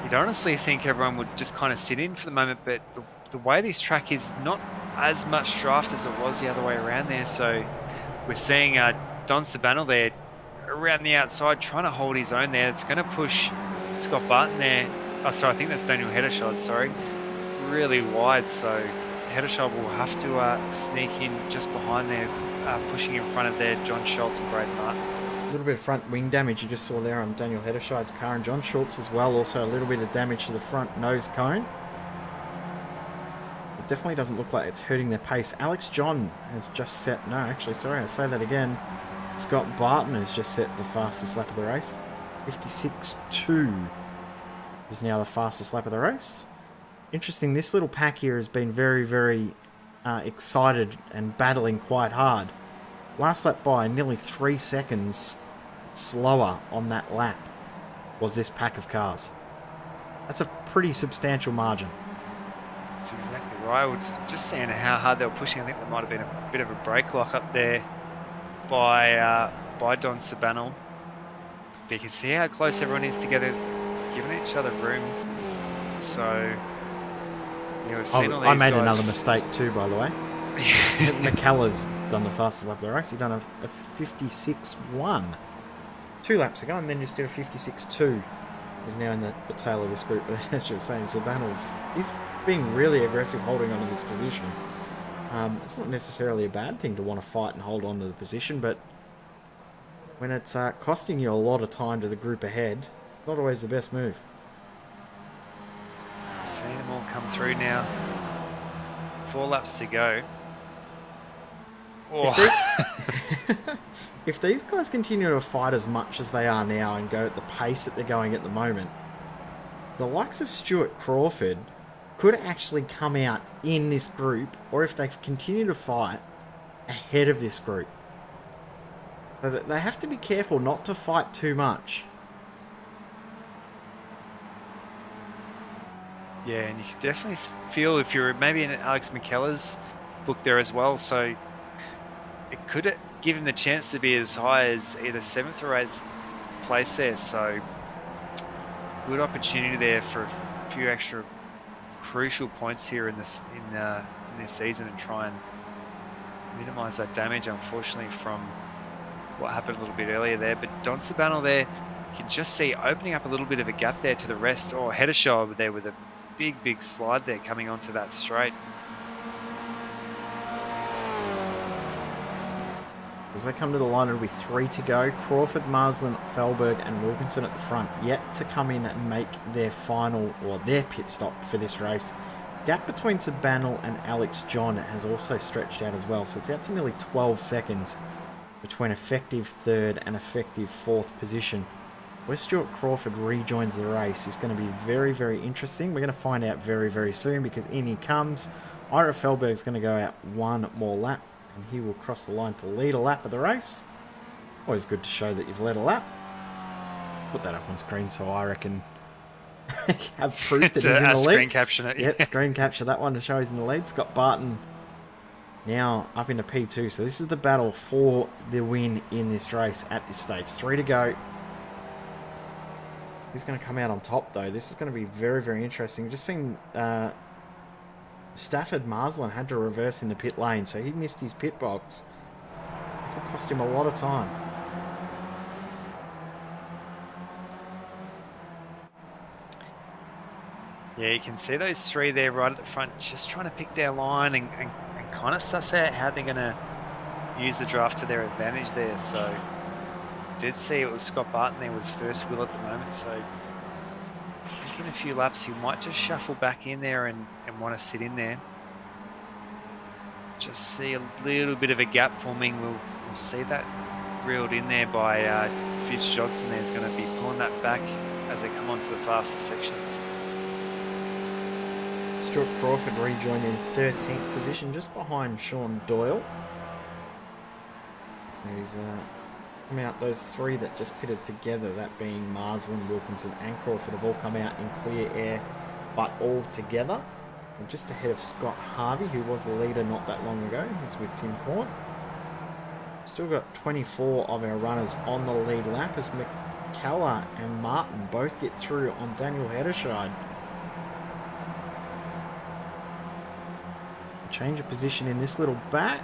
you'd honestly think everyone would just kind of sit in for the moment, but the way this track is not as much draft as it was the other way around there. So we're seeing Don Sabanel there around the outside trying to hold his own there. It's going to push Scott Barton there. Oh, sorry, I think that's Daniel Hederscheid, sorry. Really wide, so Hederscheid will have to sneak in just behind there, pushing in front of there John Schultz and Braden Martin. A little bit of front wing damage you just saw there on Daniel Hederscheid's car, and John Schultz as well. Also a little bit of damage to the front nose cone. It definitely doesn't look like it's hurting their pace. Alex John has just set... No, actually, sorry, I'll say that again. Scott Barton has just set the fastest lap of the race. 56.2 is now the fastest lap of the race. Interesting, this little pack here has been very, very excited and battling quite hard. Last lap by nearly 3 seconds slower on that lap was this pack of cars. That's a pretty substantial margin. That's exactly right. I was just saying how hard they were pushing. I think there might have been a bit of a brake lock up there by Don Sabanel. But you can see how close everyone is together, giving each other room. So yeah, we've seen all these I made guys. another mistake too, by the way. McCullough's done the fastest lap of the race. He's done a 56.1 2 laps ago, and then just did a 56.2. He's now in the tail of this group. But as you were saying, he's being really aggressive holding onto this position. It's not necessarily a bad thing to want to fight and hold on to the position, but when it's costing you a lot of time to the group ahead, not always the best move. Seeing them all come through now. 4 laps to go. If these guys continue to fight as much as they are now and go at the pace that they're going at the moment, the likes of Stuart Crawford could actually come out in this group, or if they continue to fight, ahead of this group. So that they have to be careful not to fight too much. Yeah, and you can definitely feel if you're maybe in Alex McKellar's book there as well. So it could give him the chance to be as high as either 7th or 8th place there. So good opportunity there for a few extra crucial points here in this season and try and minimise that damage, unfortunately, from what happened a little bit earlier there. But Don Sabanel there, you can just see opening up a little bit of a gap there to the rest. Or Hedeshaw there with a big slide there coming onto that straight. As they come to the line, it'll be 3 to go. Crawford, Marsland, Felberg and Wilkinson at the front, yet to come in and make their final, or their pit stop for this race. Gap between Sabanel and Alex John has also stretched out as well, so it's out to nearly 12 seconds between effective 3rd and effective 4th position. Where Stuart Crawford rejoins the race is going to be very interesting. We're going to find out very soon, because in he comes. Ira Felberg is going to go out one more lap, and he will cross the line to lead a lap of the race. Always good to show that you've led a lap. Put that up on screen so I can have proof that he's in the lead. Screen caption it. Yep, screen capture that one to show he's in the lead. Scott Barton now up into P2. So this is the battle for the win in this race at this stage. 3 to go. Who's going to come out on top, though? This is going to be very interesting. Just seen Stafford Marsland had to reverse in the pit lane, so he missed his pit box. It could cost him a lot of time. Yeah, you can see those 3 there right at the front, just trying to pick their line and kind of suss out how they're going to use the draft to their advantage there. So did see it was Scott Barton there was first wheel at the moment, so in a few laps he might just shuffle back in there and want to sit in there. Just see a little bit of a gap forming. We'll see that reeled in there by Fitz Johnson. There's going to be pulling that back as they come onto the faster sections. Stuart Crawford rejoined in 13th position, just behind Sean Doyle. He's come out, those 3 that just pitted together, that being Marsland, Wilkinson and Crawford, have all come out in clear air, but all together. And just ahead of Scott Harvey, who was the leader not that long ago. He's with Tim Corn. Still got 24 of our runners on the lead lap as McKellar and Martin both get through on Daniel Hedeshide. Change of position in this little pack.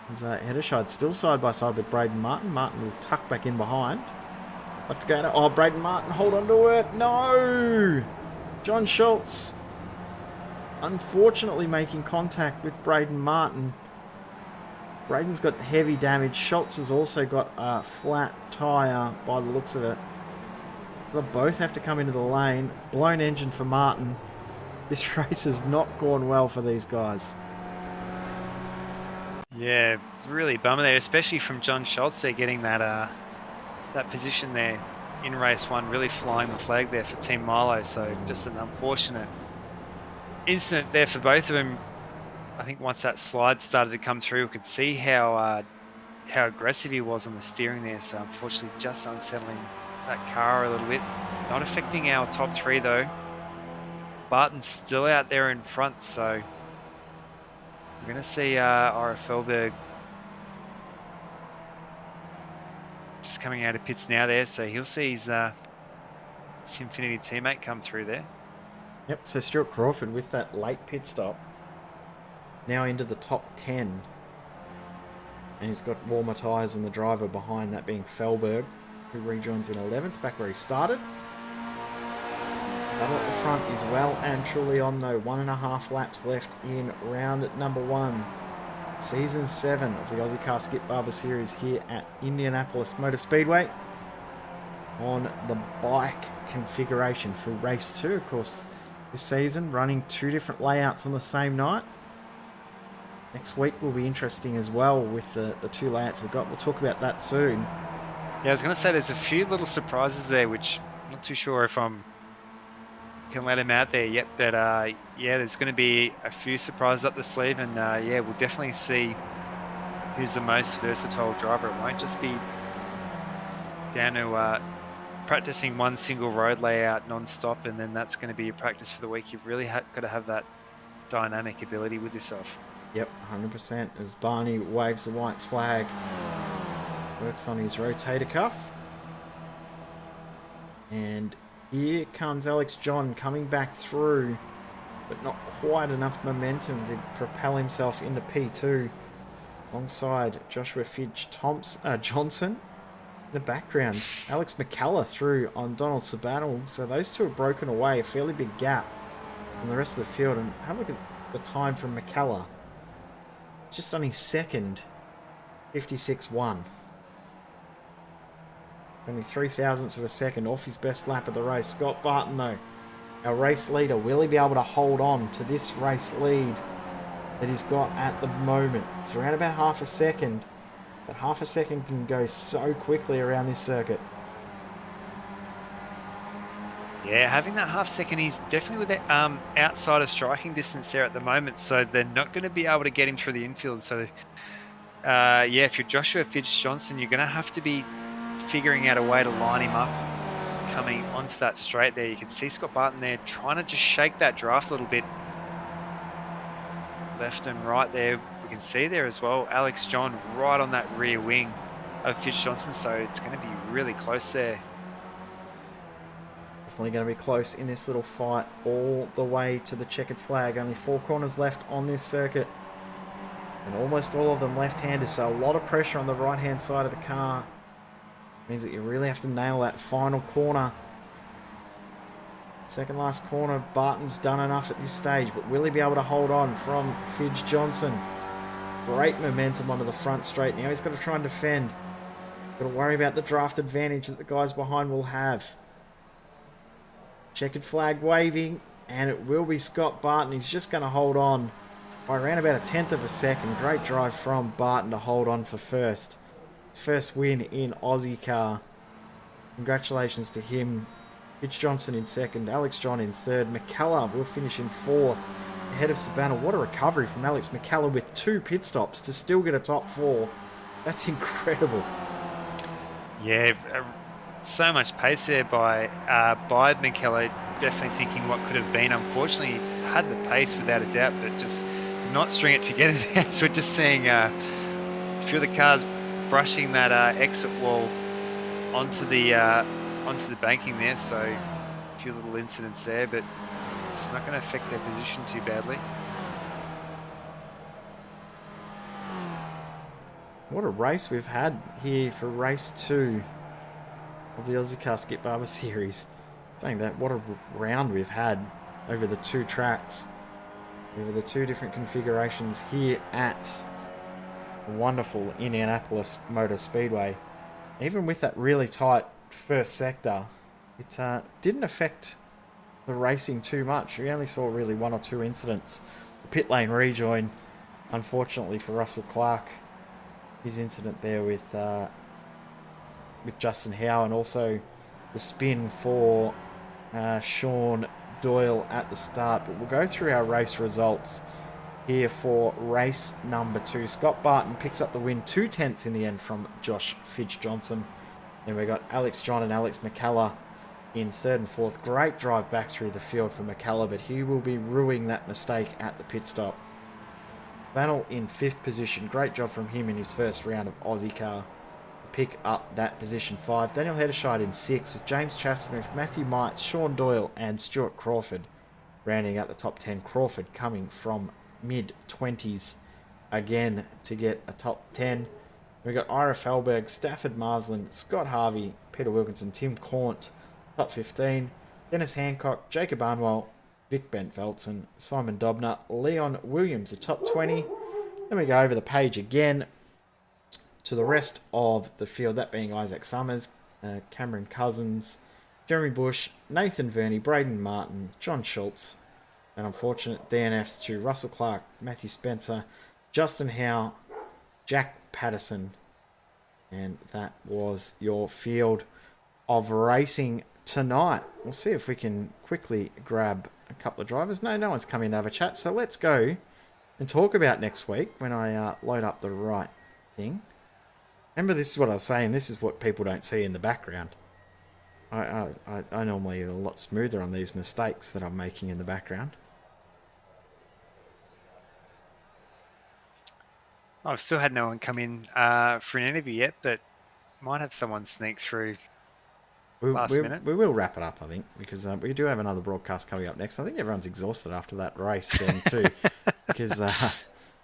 Hedeshide still side by side with Braden Martin. Martin will tuck back in behind. Have to go to... Oh, Braden Martin, hold on to it. No! John Schultz unfortunately making contact with Braden Martin. Braden's got heavy damage. Schultz has also got a flat tyre by the looks of it. They'll both have to come into the lane. Blown engine for Martin. This race has not gone well for these guys. Yeah, really bummer there, especially from John Schultz there getting that position there in race 1, really flying the flag there for Team Milo. So just an unfortunate incident there for both of them. I think once that slide started to come through, we could see how aggressive he was on the steering there. So unfortunately, just unsettling that car a little bit. Not affecting our top 3 though. Barton's still out there in front, so we're going to see Ira Felberg just coming out of pits now there, so he'll see his Simfinity teammate come through there. Yep, so Stuart Crawford with that late pit stop, now into the top 10. And he's got warmer tyres than the driver behind, that being Felberg, who rejoins in 11th, back where he started. Battle at the front is well and truly on though. 1.5 laps left in round number 1. Season 7 of the Ozicar Skip Barber Series here at Indianapolis Motor Speedway. On the bike configuration for race 2, of course, this season, running 2 different layouts on the same night. Next week will be interesting as well with the two layouts we've got. We'll talk about that soon. Yeah, I was going to say there's a few little surprises there, which I'm not too sure if I'm can let him out there yet. But yeah, there's going to be a few surprises up the sleeve, and yeah, we'll definitely see who's the most versatile driver. It won't just be down to practicing one single road layout non-stop, and then that's going to be your practice for the week. You've really got to have that dynamic ability with yourself. Yep, 100%. As Barney waves the white flag, works on his rotator cuff. And here comes Alex John coming back through, but not quite enough momentum to propel himself into P2. Alongside Joshua Fidge Johnson. In the background, Alex McCullough through on Donald Sabattle. So those two have broken away, a fairly big gap from the rest of the field. And have a look at the time from McCullough. Just on his second, 56.1. Only 0.03 of a second off his best lap of the race. Scott Barton, though, our race leader, will he be able to hold on to this race lead that he's got at the moment? It's around about half a second, but half a second can go so quickly around this circuit. Yeah, having that half second, he's definitely with the outside of striking distance there at the moment, so they're not going to be able to get him through the infield. So, yeah, if you're Joshua Fidge Johnson, you're going to have to be figuring out a way to line him up coming onto that straight there. You can see Scott Barton there trying to just shake that draft a little bit. Left and right there, we can see there as well, Alex John right on that rear wing of Fidge Johnson, so it's going to be really close there. Definitely going to be close in this little fight all the way to the checkered flag. Only 4 corners left on this circuit, and almost all of them left-handed, so a lot of pressure on the right-hand side of the car. Means that you really have to nail that final corner. Second last corner, Barton's done enough at this stage, but will he be able to hold on from Fidge Johnson? Great momentum onto the front straight. Now he's got to try and defend. Got to worry about the draft advantage that the guys behind will have. Checkered flag waving, and it will be Scott Barton. He's just going to hold on by around about 1/10 of a second. Great drive from Barton to hold on for first. His first win in Aussie car. Congratulations to him. Fidge Johnson in second, Alex John in third. McCullough will finish in fourth, ahead of Savannah. What a recovery from Alex McCullough with 2 pit stops to still get a top 4. That's incredible. Yeah, so much pace there by McCullough. Definitely thinking what could have been. Unfortunately, had the pace without a doubt, but just not string it together there. So we're just seeing a few of the cars brushing that exit wall onto the banking there. So a few little incidents there, but it's not going to affect their position too badly. What a race we've had here for race 2 of the Ozicar Skip Barber Series. Saying that, what a round we've had over the 2 tracks, over the 2 different configurations here at wonderful Indianapolis Motor Speedway. Even with that really tight first sector, it didn't affect the racing too much. We only saw really 1 or 2 incidents. The pit lane rejoin, unfortunately for Russell Clark, his incident there with Justin Howe, and also the spin for Sean Doyle at the start. But we'll go through our race results here for race number 2. Scott Barton picks up the win, 2/10 in the end from Josh Fidge Johnson. Then we got Alex John and Alex McCullough in 3rd and 4th. Great drive back through the field for McCullough, but he will be ruining that mistake at the pit stop. Vanel in 5th position. Great job from him in his first round of Aussie car. Pick up that position 5. Daniel Hederscheid in 6th, with James Chastanoff, Matthew Mites, Sean Doyle and Stuart Crawford rounding out the top 10. Crawford coming from mid-20s again to get a top 10. We've got Ira Felberg, Stafford Marsland, Scott Harvey, Peter Wilkinson, Tim Cornt, top 15. Dennis Hancock, Jacob Arnwell, Vic Bentveltzen, Simon Dobner, Leon Williams, the top 20. Then we go over the page again to the rest of the field, that being Isaac Summers, Cameron Cousins, Jeremy Bush, Nathan Verney, Braden Martin, John Schultz, and unfortunate DNFs to Russell Clark, Matthew Spencer, Justin Howe, Jack Patterson, and that was your field of racing tonight. We'll see if we can quickly grab a couple of drivers. No one's come in to have a chat, so let's go and talk about next week when I load up the right thing. Remember, this is what I was saying. This is what people don't see in the background. I normally are a lot smoother on these mistakes that I'm making in the background. I've still had no one come in for an interview yet, but might have someone sneak through last minute. We will wrap it up, I think, because we do have another broadcast coming up next. I think everyone's exhausted after that race then too, because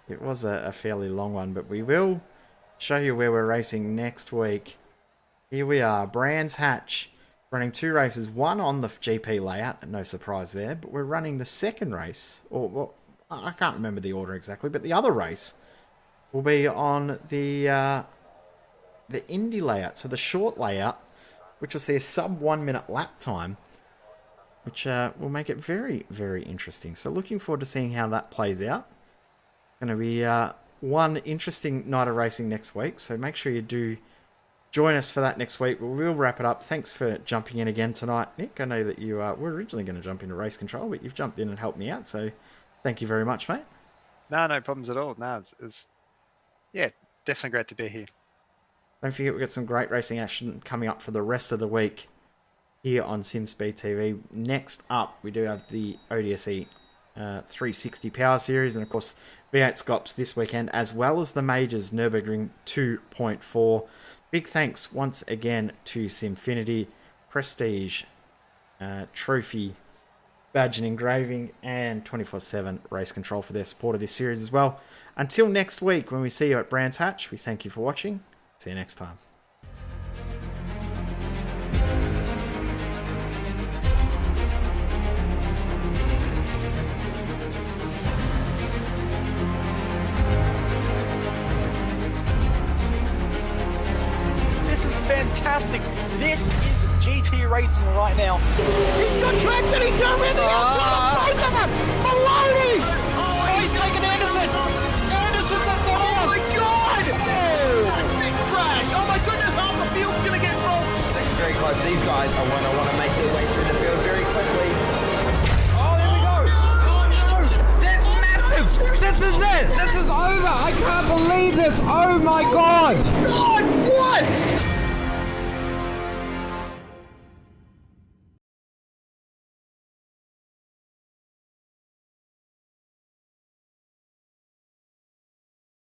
it was a fairly long one. But we will show you where we're racing next week. Here we are, Brands Hatch, running 2 races, one on the GP layout, no surprise there, but we're running the second race, or well, I can't remember the order exactly, but the other race will be on the Indy layout, so the short layout, which will see a sub 1 minute lap time, which will make it very, very interesting. So looking forward to seeing how that plays out. Going to be one interesting night of racing next week, so make sure you do join us for that next week. We'll wrap it up. Thanks for jumping in again tonight, Nick. I know that you were originally going to jump into race control, but you've jumped in and helped me out, so thank you very much, mate. No problems at all. No, it's yeah, definitely great to be here. Don't forget, we've got some great racing action coming up for the rest of the week here on Simspeed TV. Next up, we do have the ODSE 360 Power Series, and of course V8 Scops this weekend, as well as the Majors Nürburgring 2.4. Big thanks once again to Simfinity, Prestige, Trophy, Badge and Engraving, and 24/7 Race Control for their support of this series as well. Until next week, when we see you at Brands Hatch, we thank you for watching. See you next time. This is fantastic. This is GT Racing right now. He's got traction, he's going the outside of both of them! Maloney! Oh, he's taking Anderson. Anderson's up to him. Oh my God! Big crash. Oh my goodness, half the field's going to get rolled. Second very close. These guys I want to make their way through the field very quickly. Oh, there we go. Oh no! That's massive! This is it! This is over! I can't believe this! Oh my God! God, what?